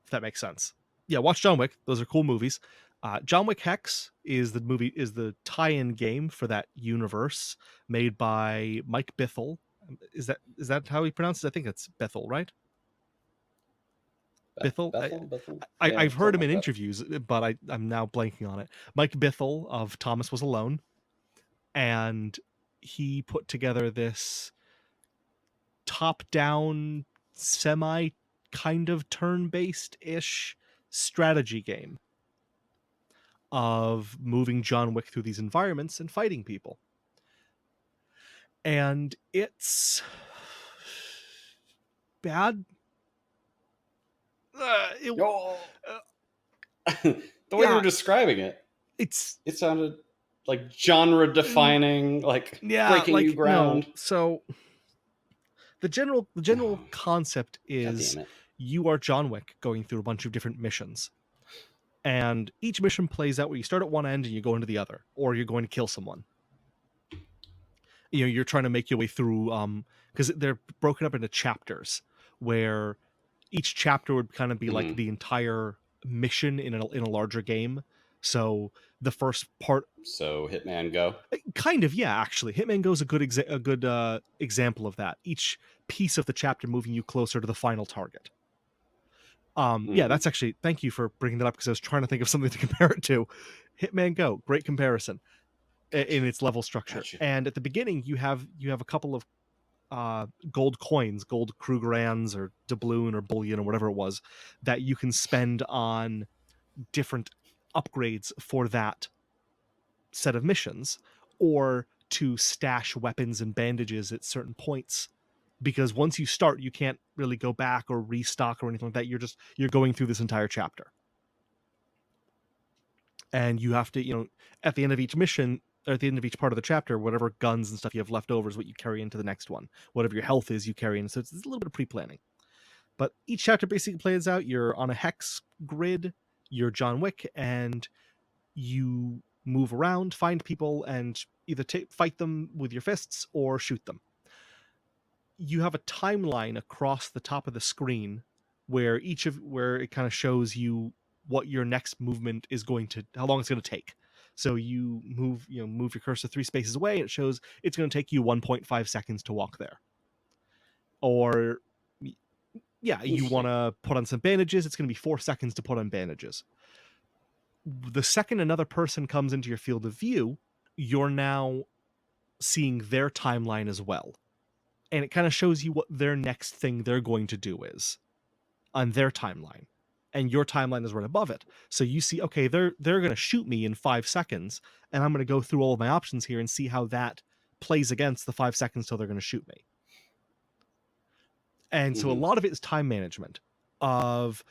[SPEAKER 1] if that makes sense. Yeah, watch John Wick. Those are cool movies. John Wick Hex is the tie-in game for that universe made by Mike Bithell. Is that how he pronounces it? I think it's Bethel, right? Bithell.
[SPEAKER 2] Bethel? Yeah,
[SPEAKER 1] I've heard him
[SPEAKER 2] something
[SPEAKER 1] in
[SPEAKER 2] like that.
[SPEAKER 1] interviews, but I'm now blanking on it. Mike Bithell of Thomas Was Alone, and he put together this top-down, semi kind of turn-based ish strategy game of moving John Wick through these environments and fighting people. And it's bad.
[SPEAKER 2] Oh. The way you're describing it, it sounded like genre defining, like breaking new ground.
[SPEAKER 1] No. So the general concept is you are John Wick going through a bunch of different missions. And each mission plays out where you start at one end and you go into the other, or you're going to kill someone. You're trying to make your way through, because they're broken up into chapters where each chapter would kind of be like the entire mission in a larger game. So the first part.
[SPEAKER 2] So Hitman Go.
[SPEAKER 1] Kind of, yeah. Actually, Hitman Go is a good example of that. Each piece of the chapter moving you closer to the final target. Yeah, that's actually, thank you for bringing that up because I was trying to think of something to compare it to. Hitman Go, great comparison in its level structure. Gotcha. And at the beginning, you have a couple of gold coins, gold Krugerrands or doubloon or bullion or whatever it was, that you can spend on different upgrades for that set of missions, or to stash weapons and bandages at certain points because once you start, you can't really go back or restock or anything like that. You're going through this entire chapter. And you have to, at the end of each mission, or at the end of each part of the chapter, whatever guns and stuff you have left over is what you carry into the next one. Whatever your health is, you carry in. So it's a little bit of pre-planning. But each chapter basically plays out. You're on a hex grid. You're John Wick, and you move around, find people, and either fight them with your fists or shoot them. You have a timeline across the top of the screen where where it kind of shows you what your next movement is how long it's going to take. So you move your cursor 3 spaces away, and it shows it's going to take you 1.5 seconds to walk there. Or you want to put on some bandages, it's going to be 4 seconds to put on bandages. The second another person comes into your field of view, you're now seeing their timeline as well. And it kind of shows you what their next thing they're going to do is on their timeline. And your timeline is right above it. So you see, okay, they're going to shoot me in 5 seconds, and I'm going to go through all of my options here and see how that plays against the 5 seconds till they're going to shoot me. And so a lot of it is time management of,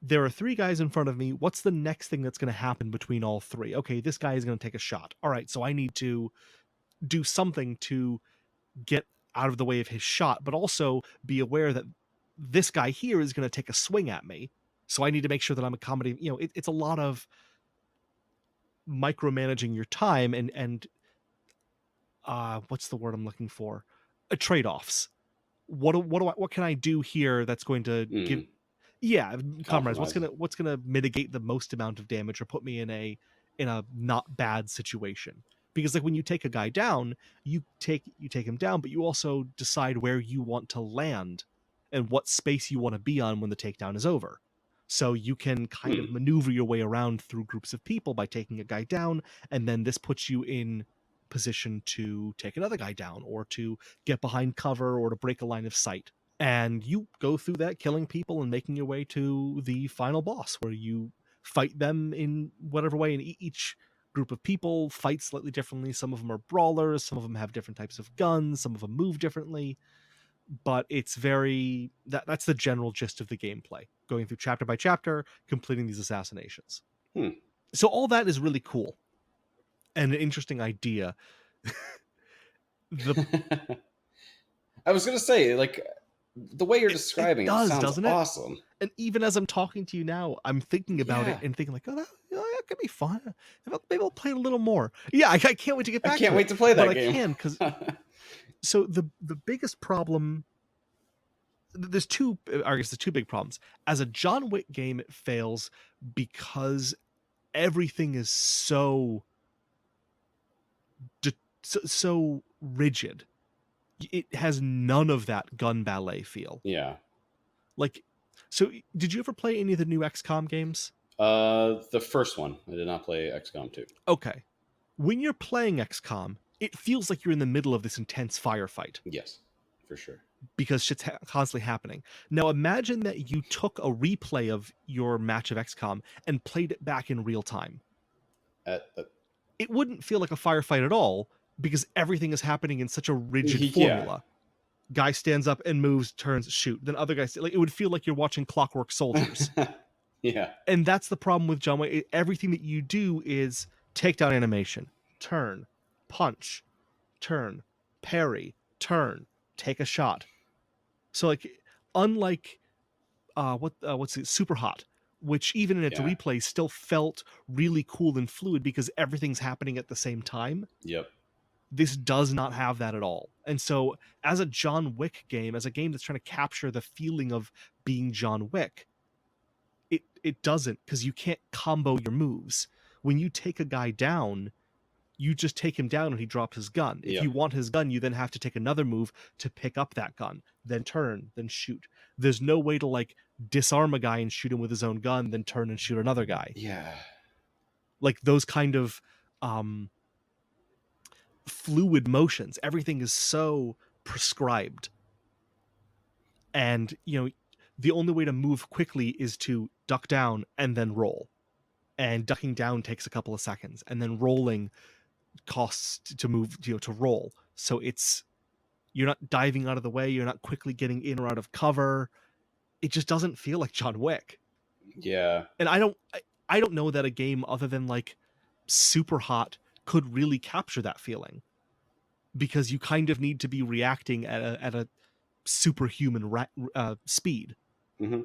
[SPEAKER 1] there are 3 guys in front of me. What's the next thing that's going to happen between all 3? Okay, this guy is going to take a shot. All right, so I need to do something to get out of the way of his shot, but also be aware that this guy here is going to take a swing at me. So I need to make sure that I'm accommodating. It's a lot of micromanaging your time and what's the word I'm looking for? Trade-offs. What can I do here that's going to give comrades, what's gonna mitigate the most amount of damage or put me in a not bad situation? Because like when you take a guy down, you take him down, but you also decide where you want to land and what space you want to be on when the takedown is over. So you can kind of maneuver your way around through groups of people by taking a guy down, and then this puts you in position to take another guy down or to get behind cover or to break a line of sight. And you go through that, killing people and making your way to the final boss, where you fight them in whatever way. And each group of people fight slightly differently. Some of them are brawlers, some of them have different types of guns, some of them move differently. But it's that's the general gist of the gameplay, going through chapter by chapter, completing these assassinations. So all that is really cool and an interesting idea.
[SPEAKER 2] I was gonna say, like, the way you're describing it sounds
[SPEAKER 1] doesn't it?
[SPEAKER 2] awesome.
[SPEAKER 1] And even as I'm talking to you now, I'm thinking about it and thinking like, that could be fun. Maybe I'll play a little more. Yeah, I can't wait to get back.
[SPEAKER 2] I can't wait to play that game.
[SPEAKER 1] I can, because so the biggest problem, there's two big problems. As a John Wick game, it fails because everything is so rigid. It has none of that gun ballet feel.
[SPEAKER 2] Yeah.
[SPEAKER 1] Like, so did you ever play any of the new XCOM games?
[SPEAKER 2] The first one. I did not play XCOM 2.
[SPEAKER 1] Okay. When you're playing XCOM, it feels like you're in the middle of this intense firefight.
[SPEAKER 2] Yes, for sure. Because
[SPEAKER 1] shit's constantly happening. Now imagine that you took a replay of your match of XCOM and played it back in real time. It wouldn't feel like a firefight at all, because everything is happening in such a rigid formula. Guy stands up and moves, turns, shoot. Then other guys, like, it would feel like you're watching Clockwork Soldiers.
[SPEAKER 2] Yeah.
[SPEAKER 1] And that's the problem with John Wick. Everything that you do is takedown animation, turn, punch, turn, parry, turn, take a shot. So like, unlike what's it, Super Hot, which even in its replay still felt really cool and fluid because everything's happening at the same time.
[SPEAKER 2] Yep.
[SPEAKER 1] This does not have that at all. And so as a John Wick game, as a game that's trying to capture the feeling of being John Wick, it doesn't, because you can't combo your moves. When you take a guy down, you just take him down and he drops his gun. If you want his gun, you then have to take another move to pick up that gun, then turn, then shoot. There's no way to like disarm a guy and shoot him with his own gun, then turn and shoot another guy.
[SPEAKER 2] Yeah.
[SPEAKER 1] Like those kind of fluid motions. Everything is so prescribed. And, the only way to move quickly is to duck down and then roll. And ducking down takes a couple of seconds, and then rolling costs to move, to roll. So it's You're not diving out of the way. You're not quickly getting in or out of cover. It just doesn't feel like John Wick.
[SPEAKER 2] Yeah.
[SPEAKER 1] And I don't know that a game other than like Super Hot could really capture that feeling, because you kind of need to be reacting at a superhuman speed.
[SPEAKER 2] Hmm.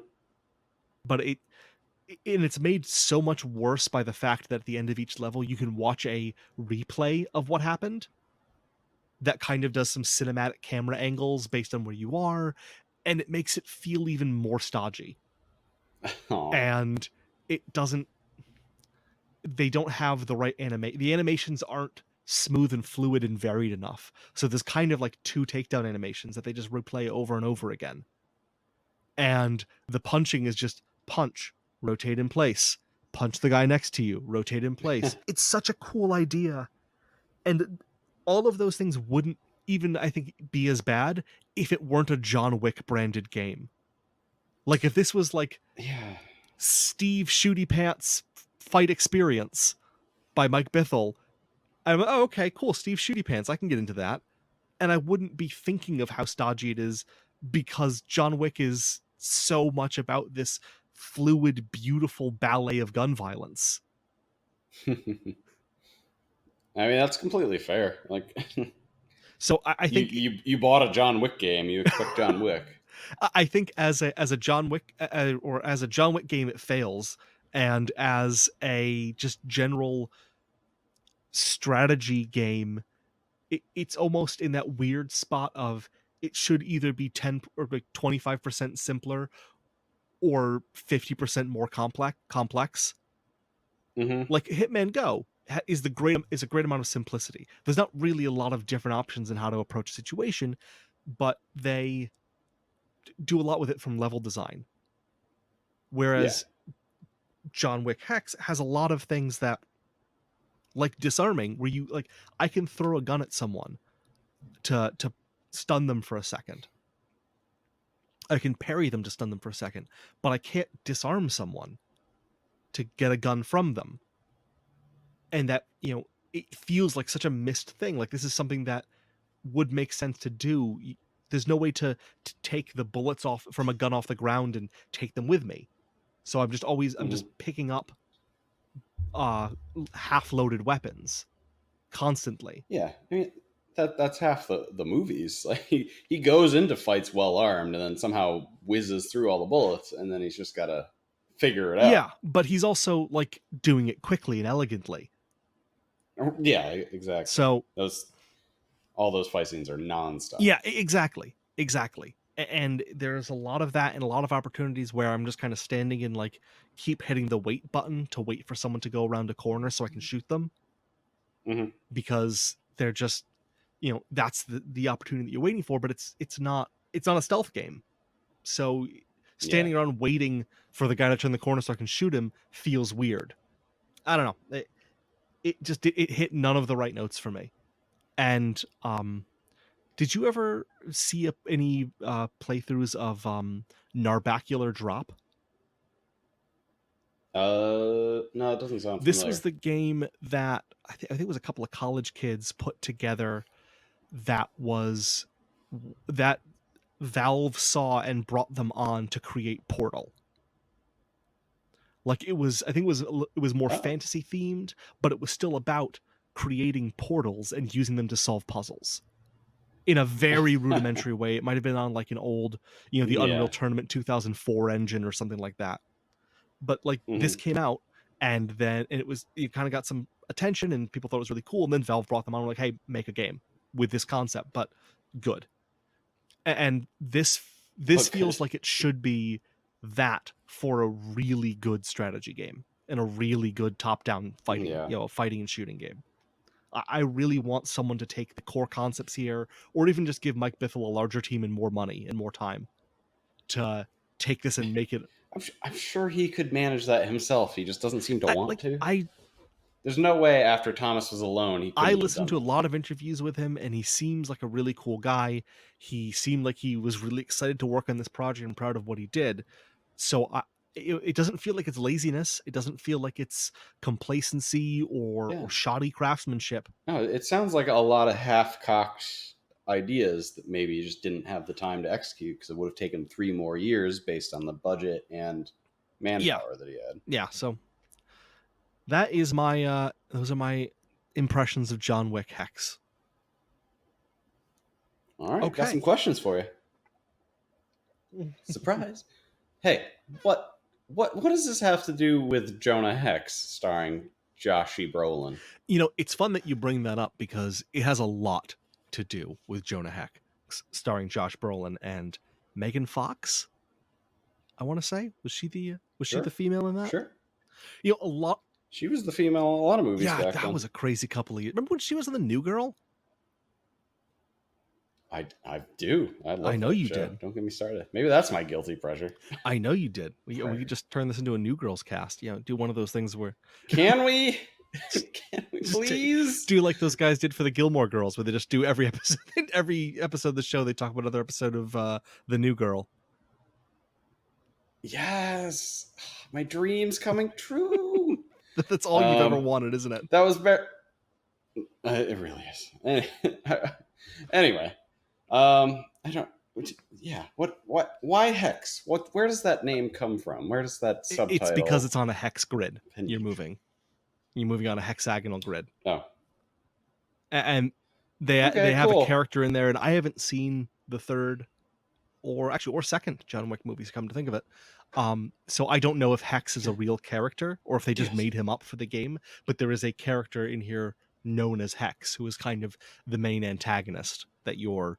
[SPEAKER 1] But and it's made so much worse by the fact that at the end of each level you can watch a replay of what happened that kind of does some cinematic camera angles based on where you are, and it makes it feel even more stodgy.
[SPEAKER 2] Oh.
[SPEAKER 1] And it doesn't they don't have the right the animations aren't smooth and fluid and varied enough. So there's kind of like two takedown animations that they just replay over and over again. And the punching is just punch, rotate in place, punch the guy next to you, rotate in place. It's such a cool idea. And all of those things wouldn't even, I think, be as bad if it weren't a John Wick branded game. Like if this was like
[SPEAKER 2] Yeah.
[SPEAKER 1] Steve Shooty Pants Fight Experience by Mike Bithell, I'm, oh, okay, cool, Steve Shooty Pants, I can get into that. And I wouldn't be thinking of how stodgy it is, because John Wick is so much about this fluid, beautiful ballet of gun violence.
[SPEAKER 2] I mean, that's completely fair. Like,
[SPEAKER 1] So I think
[SPEAKER 2] you bought a John Wick game, you expect John Wick.
[SPEAKER 1] I think as a John Wick or as a John Wick game, it fails, and as a just general strategy game, it's almost in that weird spot of it should either be 10 or like 25% simpler or 50% more complex.
[SPEAKER 2] Hmm.
[SPEAKER 1] Like Hitman Go is a great amount of simplicity. There's not really a lot of different options in how to approach a situation, but they do a lot with it from level design.
[SPEAKER 2] Yeah.
[SPEAKER 1] Whereas John Wick Hex has a lot of things that, like disarming, where you like, I can throw a gun at someone to stun them for a second. I can parry them to stun them for a second, but I can't disarm someone to get a gun from them. And that, it feels like such a missed thing. Like this is something that would make sense to do. There's no way to take the bullets off from a gun off the ground and take them with me. So I'm
[SPEAKER 2] Hmm.
[SPEAKER 1] just picking up half loaded weapons constantly.
[SPEAKER 2] Yeah. I mean, that's half the movies. Like he goes into fights well armed and then somehow whizzes through all the bullets, and then he's just got to figure it out.
[SPEAKER 1] Yeah, but he's also like doing it quickly and elegantly.
[SPEAKER 2] Yeah, exactly.
[SPEAKER 1] So
[SPEAKER 2] All those fight scenes are nonstop.
[SPEAKER 1] yeah, exactly. And there's a lot of that and a lot of opportunities where I'm just kind of standing and like keep hitting the wait button to wait for someone to go around a corner so I can shoot them,
[SPEAKER 2] Hmm.
[SPEAKER 1] because they're just, that's the opportunity that you're waiting for. But it's not a stealth game, so
[SPEAKER 2] Yeah.
[SPEAKER 1] standing around waiting for the guy to turn the corner so I can shoot him feels weird. I don't know. It hit none of the right notes for me. And did you ever see any playthroughs of Narbacular Drop?
[SPEAKER 2] No, it doesn't sound
[SPEAKER 1] This was
[SPEAKER 2] familiar.
[SPEAKER 1] the game that I think it was a couple of college kids put together. That Valve saw and brought them on to create Portal. Like I think it was more
[SPEAKER 2] Oh.
[SPEAKER 1] fantasy themed, but it was still about creating portals and using them to solve puzzles in a very rudimentary way. It might have been on like an old, the Unreal
[SPEAKER 2] Yeah.
[SPEAKER 1] Tournament 2004 engine or something like that. But like this
[SPEAKER 2] Hmm.
[SPEAKER 1] came out, and it kind of got some attention and people thought it was really cool. And then Valve brought them on, like, hey, make a game with this concept, but good. And this
[SPEAKER 2] But
[SPEAKER 1] feels
[SPEAKER 2] good.
[SPEAKER 1] like it should be that for a really good strategy game and a really good top-down fighting,
[SPEAKER 2] Yeah.
[SPEAKER 1] fighting and shooting game. I really want someone to take the core concepts here, or even just give Mike Bithell a larger team and more money and more time to take this and make it.
[SPEAKER 2] I'm sure he could manage that himself. He just doesn't seem to want
[SPEAKER 1] Like
[SPEAKER 2] to. There's no way after Thomas was alone he
[SPEAKER 1] I
[SPEAKER 2] couldn't have
[SPEAKER 1] listened
[SPEAKER 2] done
[SPEAKER 1] to a
[SPEAKER 2] that.
[SPEAKER 1] lot of interviews with him, and he seems like a really cool guy. He seemed like he was really excited to work on this project and proud of what he did. So it doesn't feel like it's laziness. It doesn't feel like it's complacency or
[SPEAKER 2] Yeah.
[SPEAKER 1] shoddy craftsmanship.
[SPEAKER 2] No, it sounds like a lot of half-cocked ideas that maybe he just didn't have the time to execute because it would have taken 3 more years based on the budget and manpower that he had.
[SPEAKER 1] Yeah, so that is my those are my impressions of John Wick Hex.
[SPEAKER 2] All right, got some
[SPEAKER 1] Okay.
[SPEAKER 2] questions for you. Surprise! Hey, what does this have to do with Jonah Hex starring Joshi Brolin?
[SPEAKER 1] It's fun that you bring that up because it has a lot to do with Jonah Hex, starring Josh Brolin and Megan Fox. I want to say was she
[SPEAKER 2] Sure,
[SPEAKER 1] the female in that?
[SPEAKER 2] sure.
[SPEAKER 1] A lot.
[SPEAKER 2] She was the female in a lot of movies
[SPEAKER 1] Yeah,
[SPEAKER 2] back
[SPEAKER 1] that
[SPEAKER 2] then.
[SPEAKER 1] was a crazy couple of years. Remember when she was in The New Girl?
[SPEAKER 2] I do. I love
[SPEAKER 1] I know
[SPEAKER 2] that
[SPEAKER 1] you
[SPEAKER 2] show.
[SPEAKER 1] did.
[SPEAKER 2] Don't get me started. Maybe that's my guilty pleasure.
[SPEAKER 1] I know you did. We could just turn this into a New Girls cast. Do one of those things where
[SPEAKER 2] Can we? Can we please?
[SPEAKER 1] do like those guys did for the Gilmore Girls, where they just do every episode of the show they talk about another episode of The New Girl.
[SPEAKER 2] Yes, my dream's coming true.
[SPEAKER 1] That's all you've ever wanted, isn't it?
[SPEAKER 2] That was very. It really is. Anyway, I don't. Yeah. What? Why Hex? Where does that name come from? Where does that subtitle?
[SPEAKER 1] It's because it's on a hex grid.
[SPEAKER 2] Appendage.
[SPEAKER 1] You're moving on a hexagonal grid.
[SPEAKER 2] Oh.
[SPEAKER 1] And they have a character in there, and I haven't seen the third or second John Wick movies, come to think of it. So I don't know if Hex is a real character or if they just made him up for the game, but there is a character in here known as Hex who is kind of the main antagonist that you're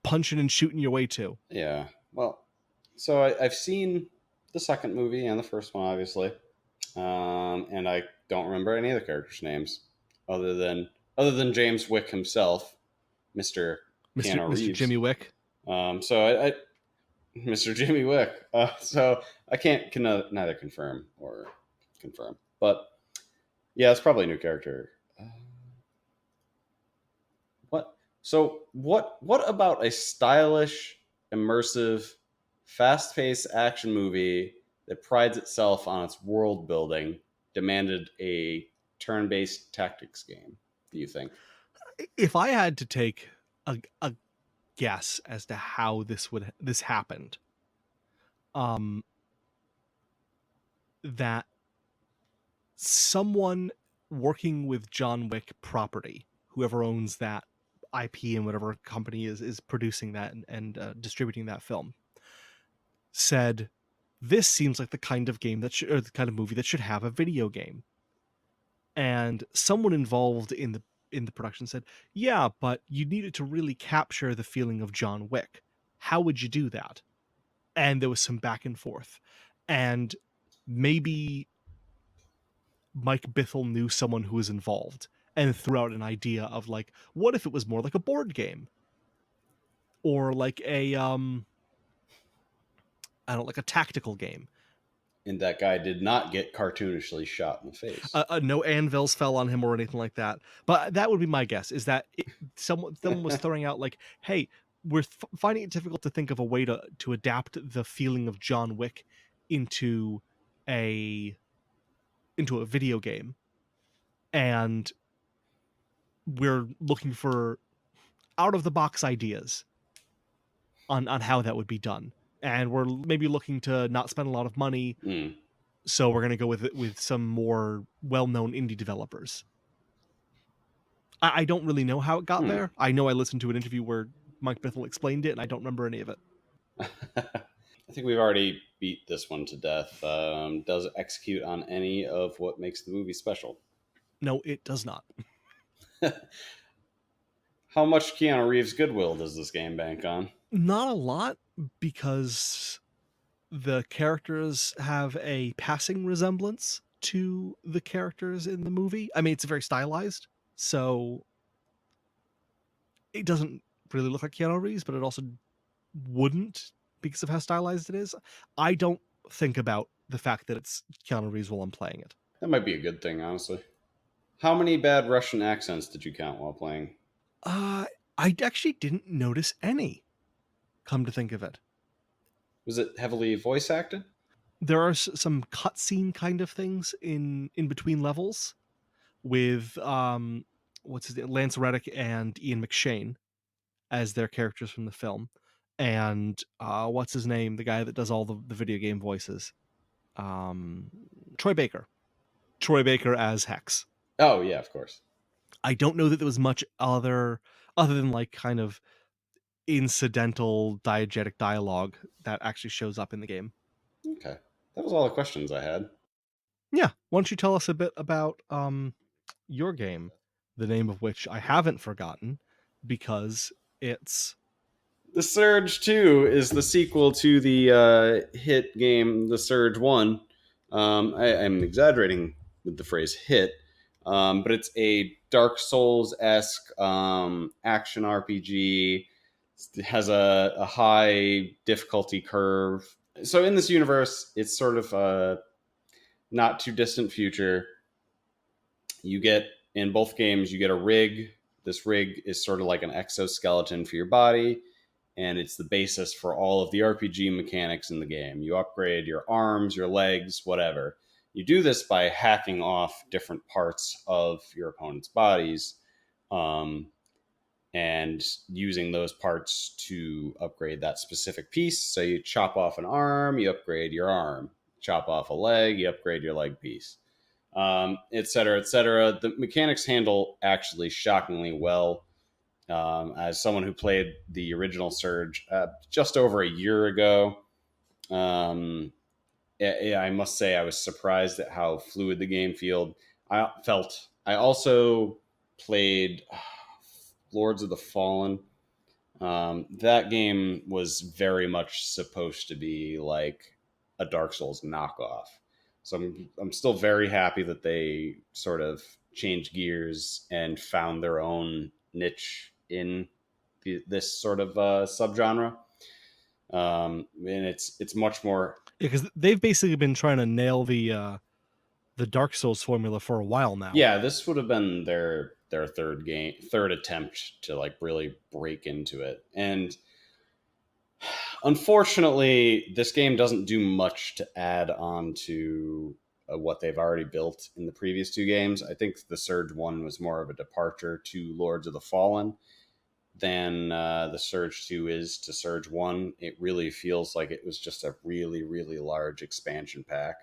[SPEAKER 1] punching and shooting your way to.
[SPEAKER 2] Yeah. Well, so I've seen the second movie and the first one, obviously, and I don't remember any of the characters' names other than James Wick himself, Mr.
[SPEAKER 1] Jimmy Wick.
[SPEAKER 2] So Mr. Jimmy Wick. So I can neither confirm or confirm, but yeah, it's probably a new character. What about a stylish, immersive, fast-paced action movie that prides itself on its world building demanded a turn-based tactics game, do you think?
[SPEAKER 1] If I had to take a guess as to how this happened, that someone working with John Wick property, whoever owns that IP and whatever company is producing that and distributing that film, said, "This seems like the kind of game or the kind of movie that should have a video game." And someone involved in the production said, "Yeah, but you needed to really capture the feeling of John Wick. How would you do that?" And there was some back and forth, and maybe Mike Bithell knew someone who was involved and threw out an idea of like, what if it was more like a board game, or like a like a tactical game.
[SPEAKER 2] And that guy did not get cartoonishly shot in the face.
[SPEAKER 1] No anvils fell on him or anything like that. But that would be my guess, is that someone was throwing out like, hey, we're finding it difficult to think of a way to adapt the feeling of John Wick into a video game. And we're looking for out-of-the-box ideas on how that would be done. And we're maybe looking to not spend a lot of money, so we're going to go with some more well-known indie developers. I don't really know how it got there. I know I listened to an interview where Mike Bithell explained it, and I don't remember any of it.
[SPEAKER 2] I think we've already beat this one to death. Does it execute on any of what makes the movie special?
[SPEAKER 1] No, it does not.
[SPEAKER 2] How much Keanu Reeves' goodwill does this game bank on?
[SPEAKER 1] Not a lot, because the characters have a passing resemblance to the characters in the movie. I mean, it's very stylized, so it doesn't really look like Keanu Reeves, but it also wouldn't because of how stylized it is. I don't think about the fact that it's Keanu Reeves while I'm playing it.
[SPEAKER 2] That might be a good thing, honestly. How many bad Russian accents did you count while playing?
[SPEAKER 1] I actually didn't notice any, come to think of it.
[SPEAKER 2] Was it heavily voice acted?
[SPEAKER 1] There are some cutscene kind of things in between levels with what's his name? Lance Reddick and Ian McShane as their characters from the film, and what's his name? The guy that does all the video game voices, um, Troy Baker. Troy Baker as Hex.
[SPEAKER 2] Oh yeah, of course.
[SPEAKER 1] I don't know that there was much other than like kind of incidental diegetic dialogue that actually shows up in the game.
[SPEAKER 2] Okay, that was all the questions I had.
[SPEAKER 1] Yeah, why don't you tell us a bit about your game, the name of which I haven't forgotten because it's
[SPEAKER 2] The Surge 2 is the sequel to the hit game, The Surge 1. I'm exaggerating with the phrase hit, but it's a Dark Souls esque action RPG. It has a high difficulty curve. So, in this universe, it's sort of a not too distant future. You get, in both games, you get a rig. This rig is sort of like an exoskeleton for your body, and it's the basis for all of the RPG mechanics in the game. You upgrade your arms, your legs, whatever. You do this by hacking off different parts of your opponent's bodies, and using those parts to upgrade that specific piece. So you chop off an arm, you upgrade your arm. Chop off a leg, you upgrade your leg piece, et cetera, et cetera. The mechanics handle actually shockingly well. As someone who played the original Surge just over a year ago, I must say I was surprised at how fluid the game felt. I also played Lords of the Fallen. That game was very much supposed to be like a Dark Souls knockoff. So I'm still very happy that they sort of changed gears and found their own niche in this sort of subgenre. And it's much more.
[SPEAKER 1] because they've basically been trying to nail the Dark Souls formula for a while now.
[SPEAKER 2] Yeah, this would have been their third attempt to like really break into it. And unfortunately, this game doesn't do much to add on to what they've already built in the previous two games. I think the Surge 1 was more of a departure to Lords of the Fallen than the Surge 2 is to Surge 1. It really feels like it was just a really, really large expansion pack.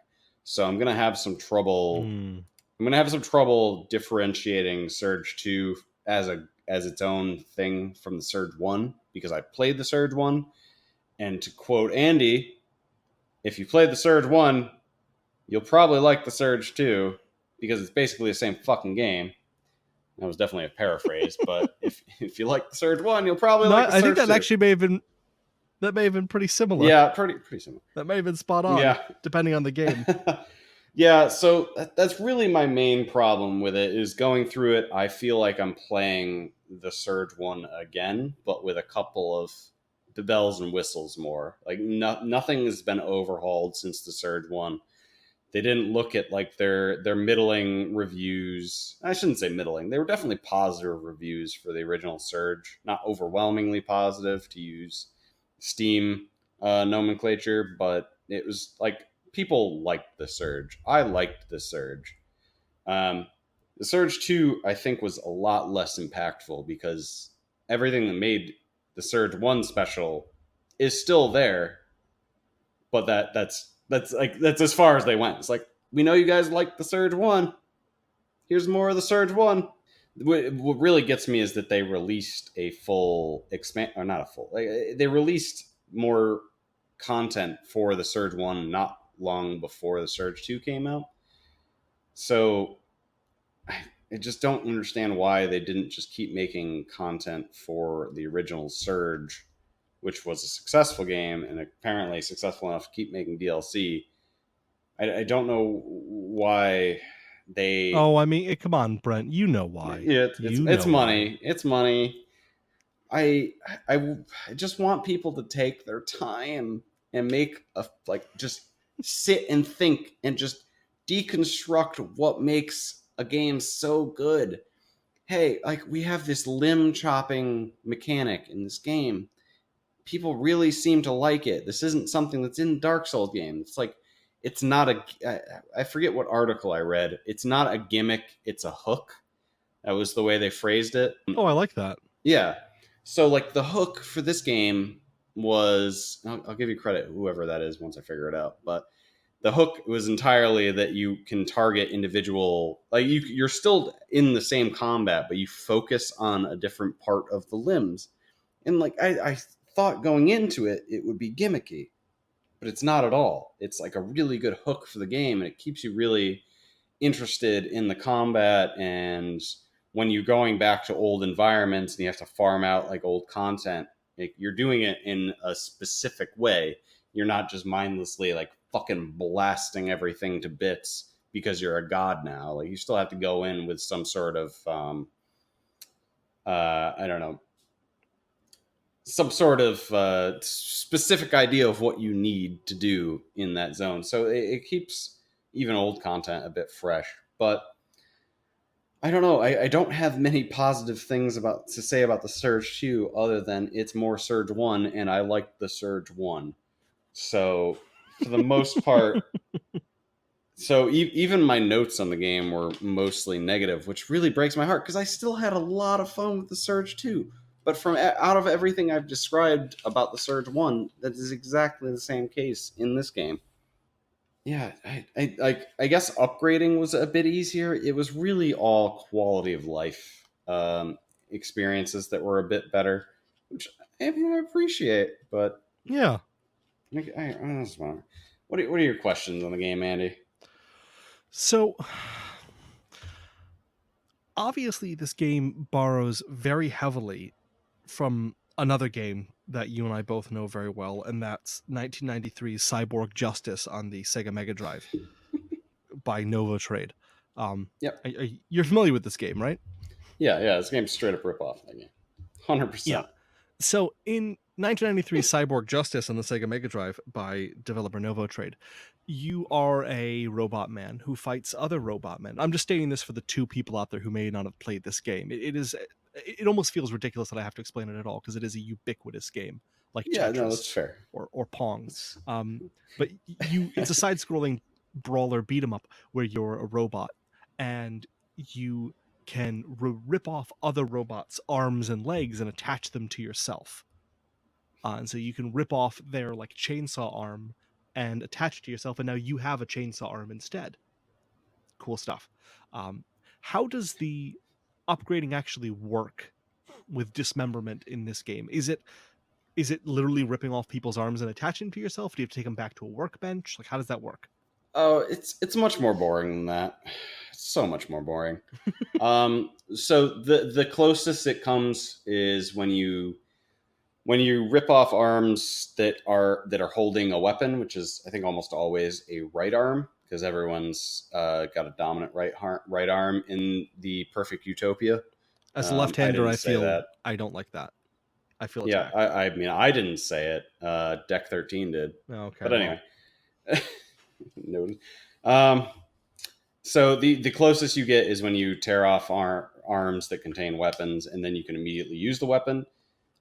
[SPEAKER 2] So I'm going to have some trouble. I'm going to have some trouble differentiating Surge 2 as its own thing from the Surge 1 because I played the Surge 1. And to quote Andy, if you played the Surge 1, you'll probably like the Surge 2 because it's basically the same fucking game. That was definitely a paraphrase, but if you like the Surge 1, you'll probably like the Surge 2.
[SPEAKER 1] I think that actually may have been pretty similar.
[SPEAKER 2] Yeah, pretty similar.
[SPEAKER 1] That may have been spot on,
[SPEAKER 2] yeah.
[SPEAKER 1] Depending on the game.
[SPEAKER 2] Yeah, so that's really my main problem with it is going through it. I feel like I'm playing the Surge 1 again, but with a couple of the bells and whistles more. Like nothing has been overhauled since the Surge 1. They didn't look at like their middling reviews. I shouldn't say middling. They were definitely positive reviews for the original Surge. Not overwhelmingly positive, to use Steam nomenclature, but it was like people liked the Surge. I liked the Surge. The Surge 2, I think, was a lot less impactful because everything that made the Surge 1 special is still there, but that's as far as they went. It's like, we know you guys like the Surge 1. Here's more of the Surge 1. What really gets me is that they released a full or not a full. They released more content for the Surge 1 not long before the Surge 2 came out. So I just don't understand why they didn't just keep making content for the original Surge, which was a successful game and apparently successful enough to keep making DLC. I don't know why they...
[SPEAKER 1] Oh, I mean, come on, Brent. You know why.
[SPEAKER 2] Yeah, it's money. Why. It's money. I just want people to take their time and make just sit and think and just deconstruct what makes a game so good. Hey, like, we have this limb chopping mechanic in this game. People really seem to like it. This isn't something that's in Dark Souls games. It's like, it's not I forget what article I read. It's not a gimmick, it's a hook. That was the way they phrased it.
[SPEAKER 1] Oh, I like that.
[SPEAKER 2] Yeah. So like the hook for this game was, I'll give you credit, whoever that is, once I figure it out. But the hook was entirely that you can target individual, like you're still in the same combat, but you focus on a different part of the limbs. And like I thought going into it, it would be gimmicky, but it's not at all. It's like a really good hook for the game, and it keeps you really interested in the combat. And when you're going back to old environments and you have to farm out like old content, like, you're doing it in a specific way. You're not just mindlessly like fucking blasting everything to bits because you're a god now. Like you still have to go in with some sort of I don't know, some sort of specific idea of what you need to do in that zone. So it keeps even old content a bit fresh. But I don't know. I don't have many positive things to say about the Surge 2 other than it's more Surge 1, and I like the Surge 1. So for the most part, even my notes on the game were mostly negative, which really breaks my heart because I still had a lot of fun with the Surge 2. But from out of everything I've described about the Surge 1, that is exactly the same case in this game. Yeah, I guess upgrading was a bit easier. It was really all quality of life experiences that were a bit better, which I appreciate. But
[SPEAKER 1] Yeah.
[SPEAKER 2] I just want. What are your questions on the game, Andy?
[SPEAKER 1] So obviously this game borrows very heavily from another game that you and I both know very well, and that's 1993's Cyborg Justice on the Sega Mega Drive by Novo Trade.
[SPEAKER 2] Yep.
[SPEAKER 1] You're familiar with this game, right?
[SPEAKER 2] Yeah. This game's straight up rip off that game. 100%.
[SPEAKER 1] Yeah. So in 1993 Cyborg Justice on the Sega Mega Drive by developer Novo Trade, you are a robot man who fights other robot men. I'm just stating this for the two people out there who may not have played this game. It almost feels ridiculous that I have to explain it at all because it is a ubiquitous game like
[SPEAKER 2] Yeah,
[SPEAKER 1] Tetris
[SPEAKER 2] no, that's fair.
[SPEAKER 1] or Pong. But it's a side-scrolling brawler beat 'em up where you're a robot and you can rip off other robots' arms and legs and attach them to yourself. And so you can rip off their like chainsaw arm and attach it to yourself, and now you have a chainsaw arm instead. Cool stuff. How does the upgrading actually work with dismemberment in this game? Is it literally ripping off people's arms and attaching them to yourself? Do you have to take them back to a workbench? Like, how does that work?
[SPEAKER 2] Oh, it's much more boring than that. It's so much more boring. So the closest it comes is when you rip off arms that are holding a weapon, which is I think almost always a right arm because everyone's got a dominant right arm in the perfect utopia.
[SPEAKER 1] As a left-hander, I feel
[SPEAKER 2] that.
[SPEAKER 1] I don't like that. I feel
[SPEAKER 2] yeah.
[SPEAKER 1] attacked.
[SPEAKER 2] I mean, I didn't say it. Deck 13 did.
[SPEAKER 1] Okay,
[SPEAKER 2] but anyway. Noted. So the closest you get is when you tear off arms that contain weapons, and then you can immediately use the weapon.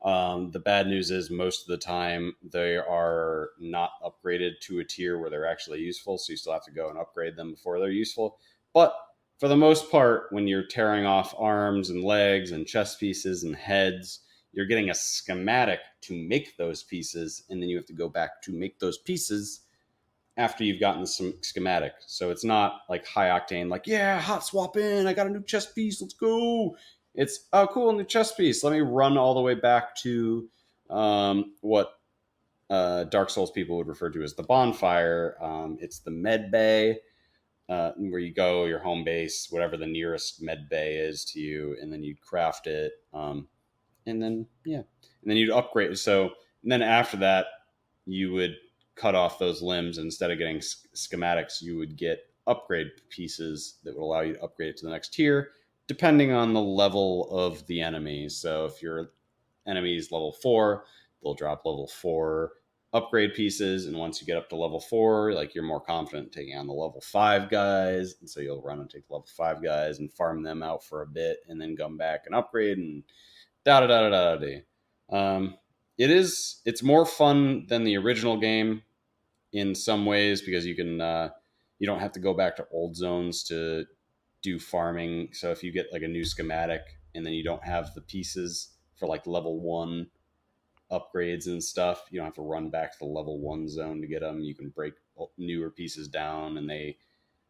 [SPEAKER 2] The bad news is most of the time they are not upgraded to a tier where they're actually useful, so you still have to go and upgrade them before they're useful. But for the most part, when you're tearing off arms and legs and chest pieces and heads, you're getting a schematic to make those pieces, and then you have to go back to make those pieces after you've gotten some schematic. So it's not like high octane, like, yeah, hot swap in, I got a new chest piece, let's go. It's, oh, cool, new chest piece. Let me run all the way back to what Dark Souls people would refer to as the bonfire. It's the med bay, where you go, your home base, whatever the nearest med bay is to you, and then you'd craft it. And then you'd upgrade. So, and then after that, you would cut off those limbs. Instead of getting schematics, you would get upgrade pieces that would allow you to upgrade it to the next tier, depending on the level of the enemy. So if your enemy is level 4, they'll drop level 4 upgrade pieces, and once you get up to level 4, like, you're more confident taking on the level 5 guys, and so you'll run and take the level 5 guys and farm them out for a bit, and then come back and upgrade, and it's more fun than the original game in some ways because you can you don't have to go back to old zones to do farming. So if you get like a new schematic and then you don't have the pieces for like level 1 upgrades and stuff, you don't have to run back to the level 1 zone to get them. You can break newer pieces down and they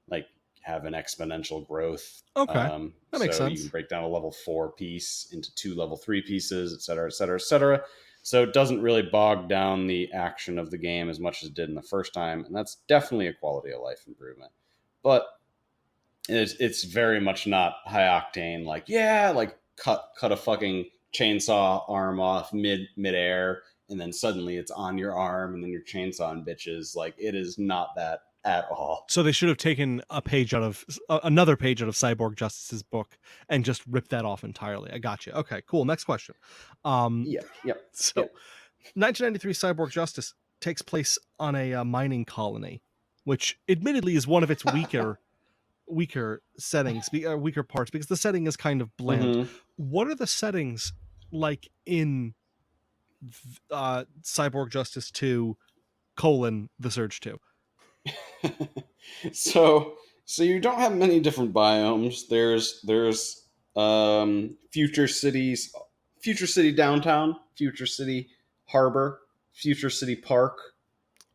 [SPEAKER 2] like have an exponential growth.
[SPEAKER 1] Okay, that makes
[SPEAKER 2] So you can
[SPEAKER 1] sense.
[SPEAKER 2] break down a level 4 piece into 2 level 3 pieces, et cetera, et cetera, et cetera. So it doesn't really bog down the action of the game as much as it did in the first time, and that's definitely a quality of life improvement. But it's very much not high octane. Like, yeah, like cut a fucking chainsaw arm off midair, and then suddenly it's on your arm, and then you're chainsawing bitches. Like, it is not that at all.
[SPEAKER 1] So they should have taken a page out of another page out of Cyborg Justice's book and just ripped that off entirely. I got you. Okay, cool. Next question.
[SPEAKER 2] Yep, yep,
[SPEAKER 1] So
[SPEAKER 2] yep.
[SPEAKER 1] 1993 Cyborg Justice takes place on a mining colony, which admittedly is one of its weaker settings, weaker parts, because the setting is kind of bland.
[SPEAKER 2] Mm-hmm.
[SPEAKER 1] What are the settings like in Cyborg Justice 2 : The Surge 2?
[SPEAKER 2] So you don't have many different biomes. There's future cities, future city downtown, future city harbor, future city park,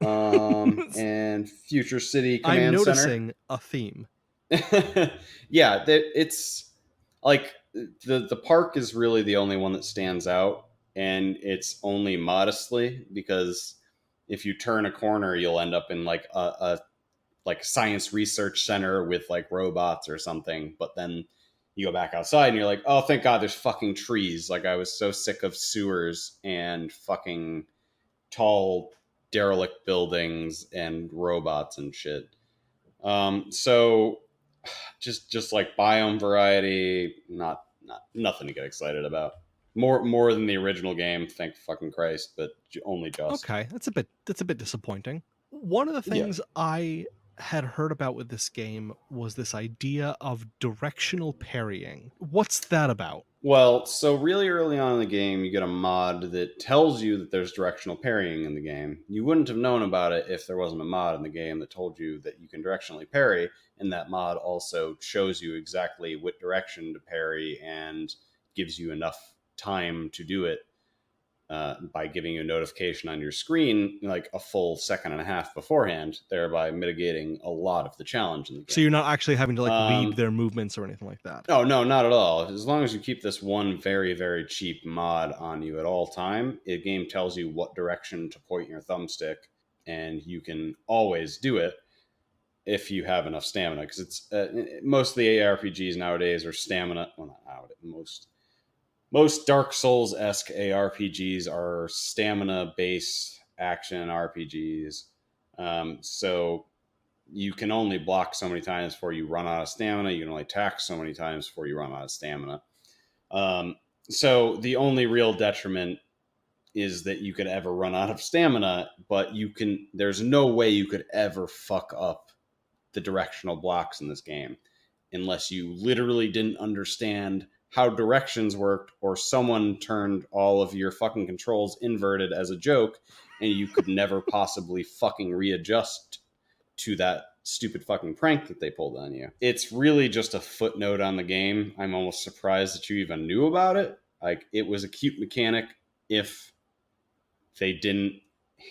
[SPEAKER 2] and future city
[SPEAKER 1] I'm
[SPEAKER 2] command center.
[SPEAKER 1] noticing a theme.
[SPEAKER 2] Yeah, it's like the park is really the only one that stands out, and it's only modestly, because if you turn a corner, you'll end up in like a like science research center with like robots or something. But then you go back outside and you're like, oh, thank God there's fucking trees. Like, I was so sick of sewers and fucking tall derelict buildings and robots and shit. So just like biome variety, nothing to get excited about. More than the original game, thank fucking Christ, but only just.
[SPEAKER 1] Okay, that's a bit disappointing. One of the
[SPEAKER 2] Yeah.
[SPEAKER 1] things I had heard about with this game was this idea of directional parrying. What's that about?
[SPEAKER 2] Well, so really early on in the game, you get a mod that tells you that there's directional parrying in the game. You wouldn't have known about it if there wasn't a mod in the game that told you that you can directionally parry, and that mod also shows you exactly what direction to parry and gives you enough time to do it by giving you a notification on your screen like a full second and a half beforehand, thereby mitigating a lot of the challenge in the game.
[SPEAKER 1] So you're not actually having to like read their movements or anything like that.
[SPEAKER 2] Oh, no, not at all. As long as you keep this one very, very cheap mod on you at all time, the game tells you what direction to point your thumbstick, and you can always do it if you have enough stamina. Because it's most of the ARPGs nowadays are stamina. Well, not nowadays. Most Dark Souls-esque ARPGs are stamina-based action RPGs. So you can only block so many times before you run out of stamina. You can only attack so many times before you run out of stamina. So the only real detriment is that you could ever run out of stamina, but there's no way you could ever fuck up the directional blocks in this game unless you literally didn't understand how directions worked, or someone turned all of your fucking controls inverted as a joke, and you could never possibly fucking readjust to that stupid fucking prank that they pulled on you. It's really just a footnote on the game. I'm almost surprised that you even knew about it. Like, it was a cute mechanic if they didn't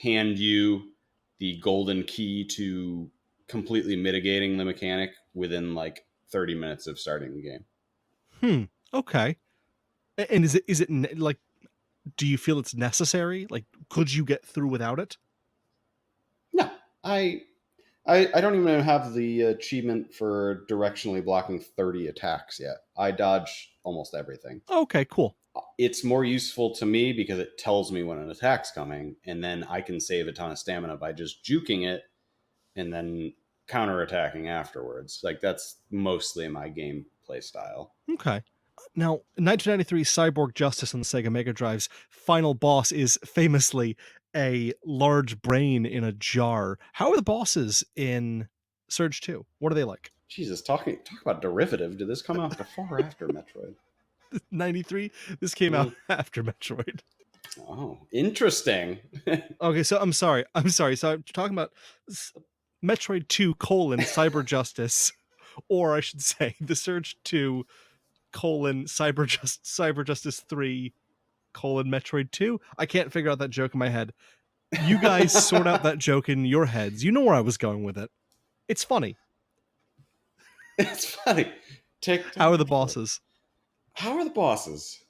[SPEAKER 2] hand you the golden key to completely mitigating the mechanic within like 30 minutes of starting the game.
[SPEAKER 1] Okay. And is it like, do you feel it's necessary? Like, could you get through without it?
[SPEAKER 2] No, I don't even have the achievement for directionally blocking 30 attacks yet. I dodge almost everything.
[SPEAKER 1] Okay, cool.
[SPEAKER 2] It's more useful to me because it tells me when an attack's coming, and then I can save a ton of stamina by just juking it and then counterattacking afterwards. Like, that's mostly my gameplay style.
[SPEAKER 1] Okay. Now, 1993 Cyborg Justice on the Sega Mega Drive's final boss is famously a large brain in a jar. How are the bosses in Surge 2? What are they like?
[SPEAKER 2] Jesus, talk about derivative. Did this come out before or after Metroid?
[SPEAKER 1] 93? This came out after Metroid.
[SPEAKER 2] Oh, interesting.
[SPEAKER 1] Okay, so I'm sorry. So I'm talking about Metroid 2 : Cyber Justice. or I should say, The Surge 2 : Cyber Justice 3 : Metroid 2. I can't figure out that joke in my head. You guys sort out that joke in your heads. You know where I was going with it. It's funny.
[SPEAKER 2] It's funny.
[SPEAKER 1] How are the bosses?
[SPEAKER 2] How are the bosses?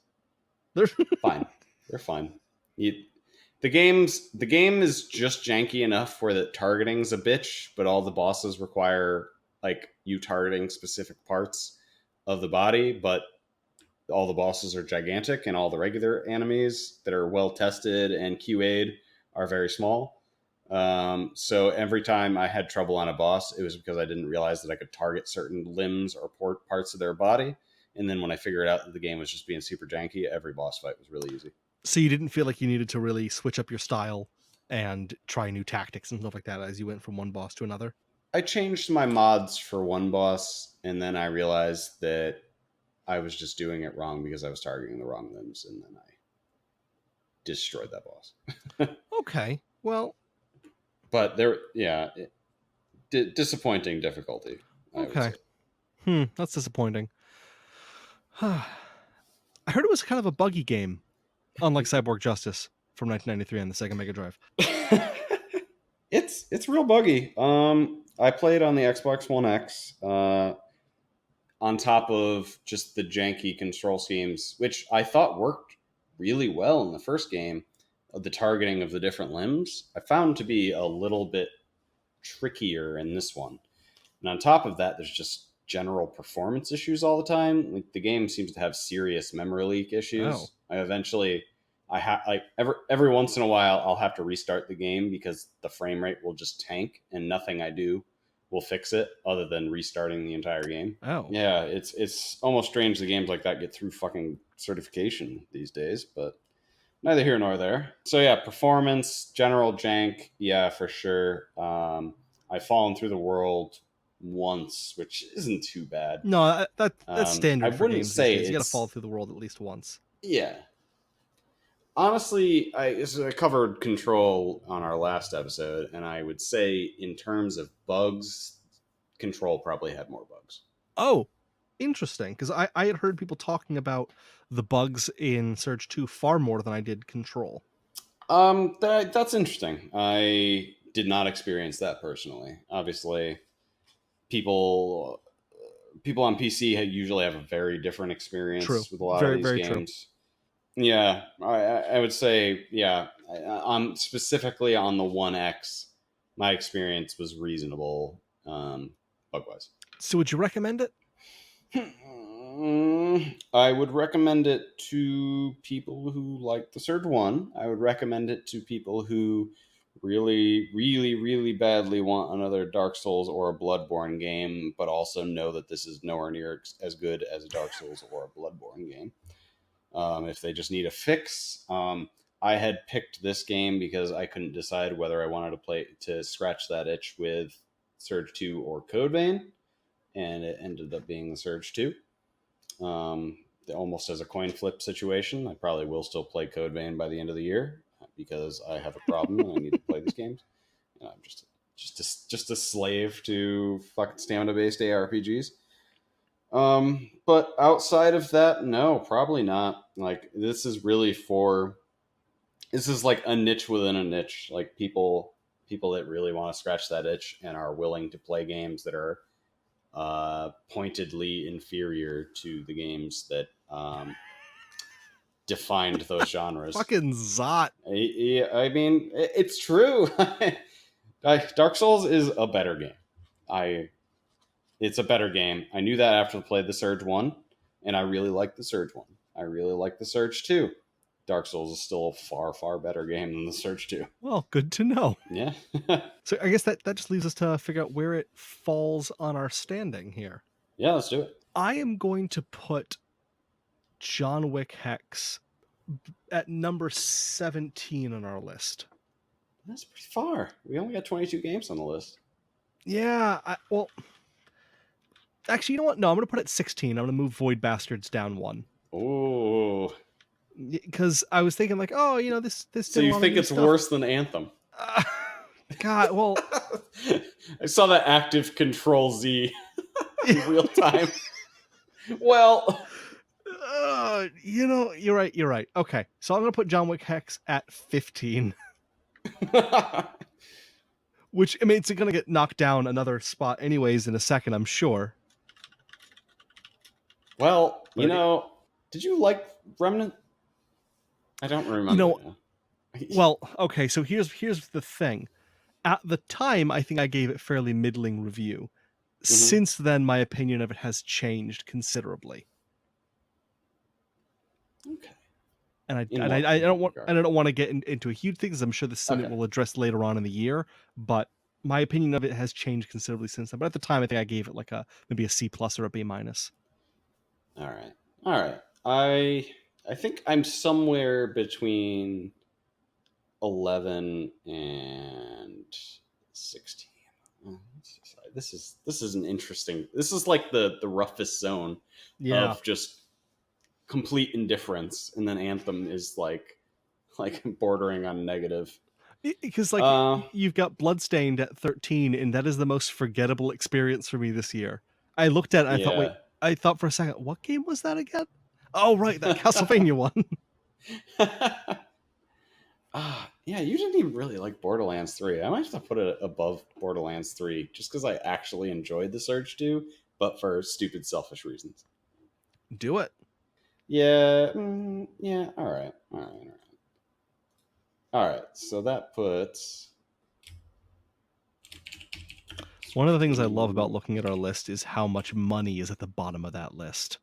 [SPEAKER 1] They're
[SPEAKER 2] fine. They're fine. The game is just janky enough where the targeting's a bitch, but all the bosses require like you targeting specific parts of the body, but all the bosses are gigantic and all the regular enemies that are well tested and QA'd are very small. So every time I had trouble on a boss, it was because I didn't realize that I could target certain limbs or parts of their body. And then when I figured out that the game was just being super janky, every boss fight was really easy.
[SPEAKER 1] So you didn't feel like you needed to really switch up your style and try new tactics and stuff like that as you went from one boss to another?
[SPEAKER 2] I changed my mods for one boss, and then I realized that I was just doing it wrong because I was targeting the wrong limbs, and then I destroyed that boss.
[SPEAKER 1] Okay, well,
[SPEAKER 2] but disappointing difficulty.
[SPEAKER 1] Okay. That's disappointing. I heard it was kind of a buggy game, unlike Cyborg Justice from 1993 on the Sega Mega Drive.
[SPEAKER 2] It's real buggy. I played on the Xbox One X, on top of just the janky control schemes, which I thought worked really well in the first game. Of the targeting of the different limbs, I found to be a little bit trickier in this one. And on top of that, there's just general performance issues all the time. Like the game seems to have serious memory leak issues. Every once in a while I'll have to restart the game because the frame rate will just tank and nothing I do will fix it other than restarting the entire game.
[SPEAKER 1] Oh.
[SPEAKER 2] Yeah, it's almost strange the games like that get through fucking certification these days, but neither here nor there. So yeah, performance, general jank, yeah, for sure. I've fallen through the world once, which isn't too bad.
[SPEAKER 1] No, that's standard.
[SPEAKER 2] I wouldn't say
[SPEAKER 1] you got to fall through the world at least once.
[SPEAKER 2] Yeah. Honestly, I covered Control on our last episode, and I would say in terms of bugs, Control probably had more bugs.
[SPEAKER 1] Oh, interesting. Because I had heard people talking about the bugs in Surge 2 far more than I did Control.
[SPEAKER 2] That's interesting. I did not experience that personally. Obviously, people on PC usually have a very different experience with a lot of these games. True. Yeah, I would say, yeah. Specifically on the One X, my experience was reasonable, bug-wise.
[SPEAKER 1] So would you recommend it?
[SPEAKER 2] I would recommend it to people who like the Surge 1. I would recommend it to people who really, really, really badly want another Dark Souls or a Bloodborne game, but also know that this is nowhere near as good as a Dark Souls or a Bloodborne game. If they just need a fix, I had picked this game because I couldn't decide whether I wanted to scratch that itch with Surge 2 or Code Vein, and it ended up being the Surge 2. Almost as a coin flip situation. I probably will still play Code Vein by the end of the year because I have a problem and I need to play these games. And I'm just a slave to fucking stamina based ARPGs. But outside of that, no, probably not. Like this is like a niche within a niche. Like people that really want to scratch that itch and are willing to play games that are pointedly inferior to the games that defined those genres.
[SPEAKER 1] Fucking Zot.
[SPEAKER 2] I mean, it's true. Dark Souls is a better game. It's a better game. I knew that after I played the Surge 1, and I really like the Surge 1. I really like the Surge 2. Dark Souls is still a far, far better game than the Surge 2.
[SPEAKER 1] Well, good to know.
[SPEAKER 2] Yeah.
[SPEAKER 1] So I guess that just leaves us to figure out where it falls on our standing here.
[SPEAKER 2] Yeah, let's do it.
[SPEAKER 1] I am going to put John Wick Hex at number 17 on our list.
[SPEAKER 2] That's pretty far. We only got 22 games on the list.
[SPEAKER 1] Yeah, actually, you know what? No, I'm going to put it at 16. I'm going to move Void Bastards down one.
[SPEAKER 2] Oh.
[SPEAKER 1] Because I was thinking like, oh, this.
[SPEAKER 2] So you think it's worse than Anthem?
[SPEAKER 1] God, well,
[SPEAKER 2] I saw that active Control Z. in real time. Well,
[SPEAKER 1] you're right. Okay, so I'm gonna put John Wick Hex at 15. Which, I mean, it's gonna get knocked down another spot anyways in a second, I'm sure.
[SPEAKER 2] well, did you like Remnant? I don't remember.
[SPEAKER 1] Well, okay, so here's the thing. At the time, I think I gave it fairly middling review. Since then, my opinion of it has changed considerably.
[SPEAKER 2] Okay.
[SPEAKER 1] And I don't want to get into a huge thing, because I'm sure this is something we'll address later on in the year. But my opinion of it has changed considerably since then. But at the time, I think I gave it like maybe a C+ or a B-.
[SPEAKER 2] All right. I think I'm somewhere between 11 and 16. This is an interesting. This is like the roughest zone of just complete indifference, and then Anthem is like bordering on negative.
[SPEAKER 1] Because you've got Bloodstained at 13, and that is the most forgettable experience for me this year. I looked at it and I thought for a second, what game was that again? Oh, right, that Castlevania one.
[SPEAKER 2] Yeah, you didn't even really like Borderlands 3. I might have to put it above Borderlands 3 just because I actually enjoyed the Surge 2, but for stupid, selfish reasons.
[SPEAKER 1] Do it.
[SPEAKER 2] Yeah, all right. All right, so that puts...
[SPEAKER 1] One of the things I love about looking at our list is how much money is at the bottom of that list.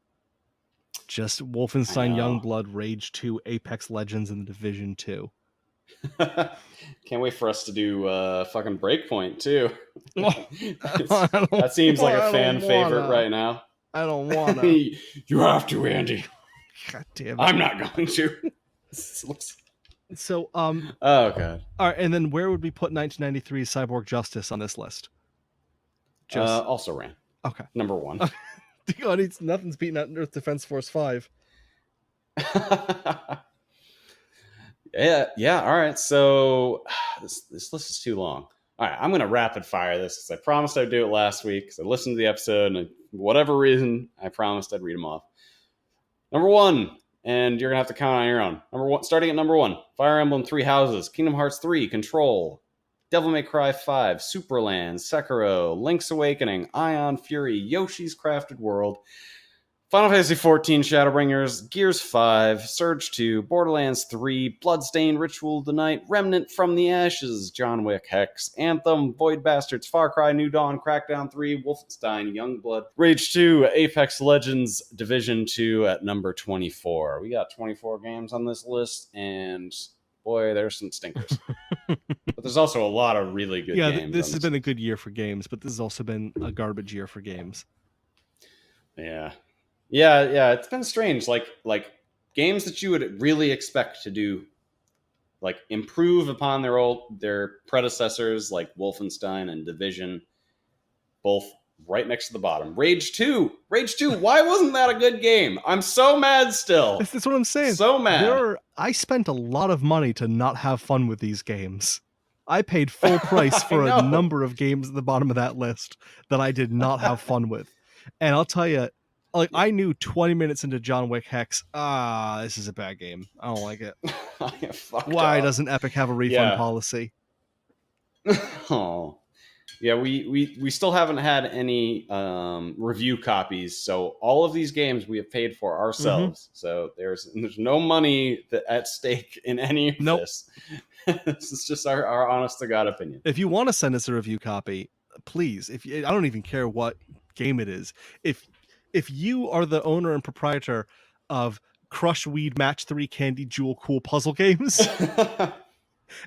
[SPEAKER 1] Just Wolfenstein Youngblood, Rage 2, Apex Legends, and The Division 2.
[SPEAKER 2] Can't wait for us to do fucking Breakpoint, too. That seems like a fan favorite right now.
[SPEAKER 1] I don't want to.
[SPEAKER 2] You have to, Andy.
[SPEAKER 1] God damn it.
[SPEAKER 2] I'm not going to.
[SPEAKER 1] So,
[SPEAKER 2] oh, God.
[SPEAKER 1] All right, and then where would we put 1993 Cyborg Justice on this list?
[SPEAKER 2] Also ran.
[SPEAKER 1] Okay.
[SPEAKER 2] Number 1.
[SPEAKER 1] Nothing's beating out Earth Defense Force 5.
[SPEAKER 2] Yeah. All right. So this list is too long. All right, I'm going to rapid fire this because I promised I'd do it last week because I listened to the episode and for whatever reason, I promised I'd read them off. Number 1, and you're going to have to count on your own. Number 1, starting at number 1, Fire Emblem 3 Houses, Kingdom Hearts 3, Control, Devil May Cry 5, Superland, Sekiro, Link's Awakening, Ion Fury, Yoshi's Crafted World, Final Fantasy XIV Shadowbringers, Gears 5, Surge 2, Borderlands 3, Bloodstained Ritual of the Night, Remnant from the Ashes, John Wick Hex, Anthem, Void Bastards, Far Cry New Dawn, Crackdown 3, Wolfenstein Youngblood, Rage 2, Apex Legends, Division 2 at number 24. We got 24 games on this list, and boy, there's some stinkers. But there's also a lot of really good games.
[SPEAKER 1] Yeah, this has been a good year for games, but this has also been a garbage year for games.
[SPEAKER 2] Yeah, it's been strange. Like games that you would really expect to do, like improve upon their predecessors, like Wolfenstein and Division, both right next to the bottom. Rage 2. Why wasn't that a good game? I'm so mad still.
[SPEAKER 1] That's what I'm saying.
[SPEAKER 2] So mad.
[SPEAKER 1] I spent a lot of money to not have fun with these games. I paid full price for a number of games at the bottom of that list that I did not have fun with. And I'll tell you, I knew 20 minutes into John Wick Hex, this is a bad game. I don't like it. Why doesn't Epic have a refund policy?
[SPEAKER 2] Oh, yeah. We still haven't had any review copies, so all of these games we have paid for ourselves. So there's no money at stake in any of this. This is just our honest to God opinion.
[SPEAKER 1] If you want to send us a review copy, please. I don't even care what game it is. If you are the owner and proprietor of Crush Weed Match 3 Candy Jewel Cool puzzle games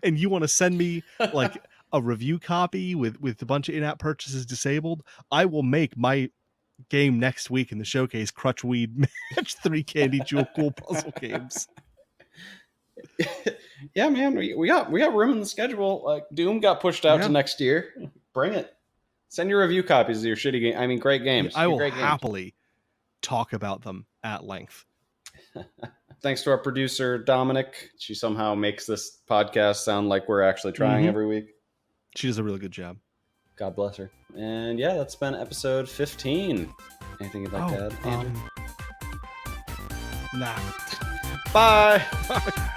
[SPEAKER 1] and you want to send me like a review copy with a bunch of in-app purchases disabled, I will make my game next week in the showcase Crush Weed Match 3 Candy Jewel Cool puzzle games.
[SPEAKER 2] Yeah, man, we got room in the schedule. Like Doom got pushed out to next year. Bring it. Send your review copies of your shitty game. I mean, great games.
[SPEAKER 1] I will happily talk about them at length.
[SPEAKER 2] Thanks to our producer, Dominic. She somehow makes this podcast sound like we're actually trying every week.
[SPEAKER 1] She does a really good job.
[SPEAKER 2] God bless her. And yeah, that's been episode 15. Anything you'd like to add, Andrew?
[SPEAKER 1] Nah.
[SPEAKER 2] Bye.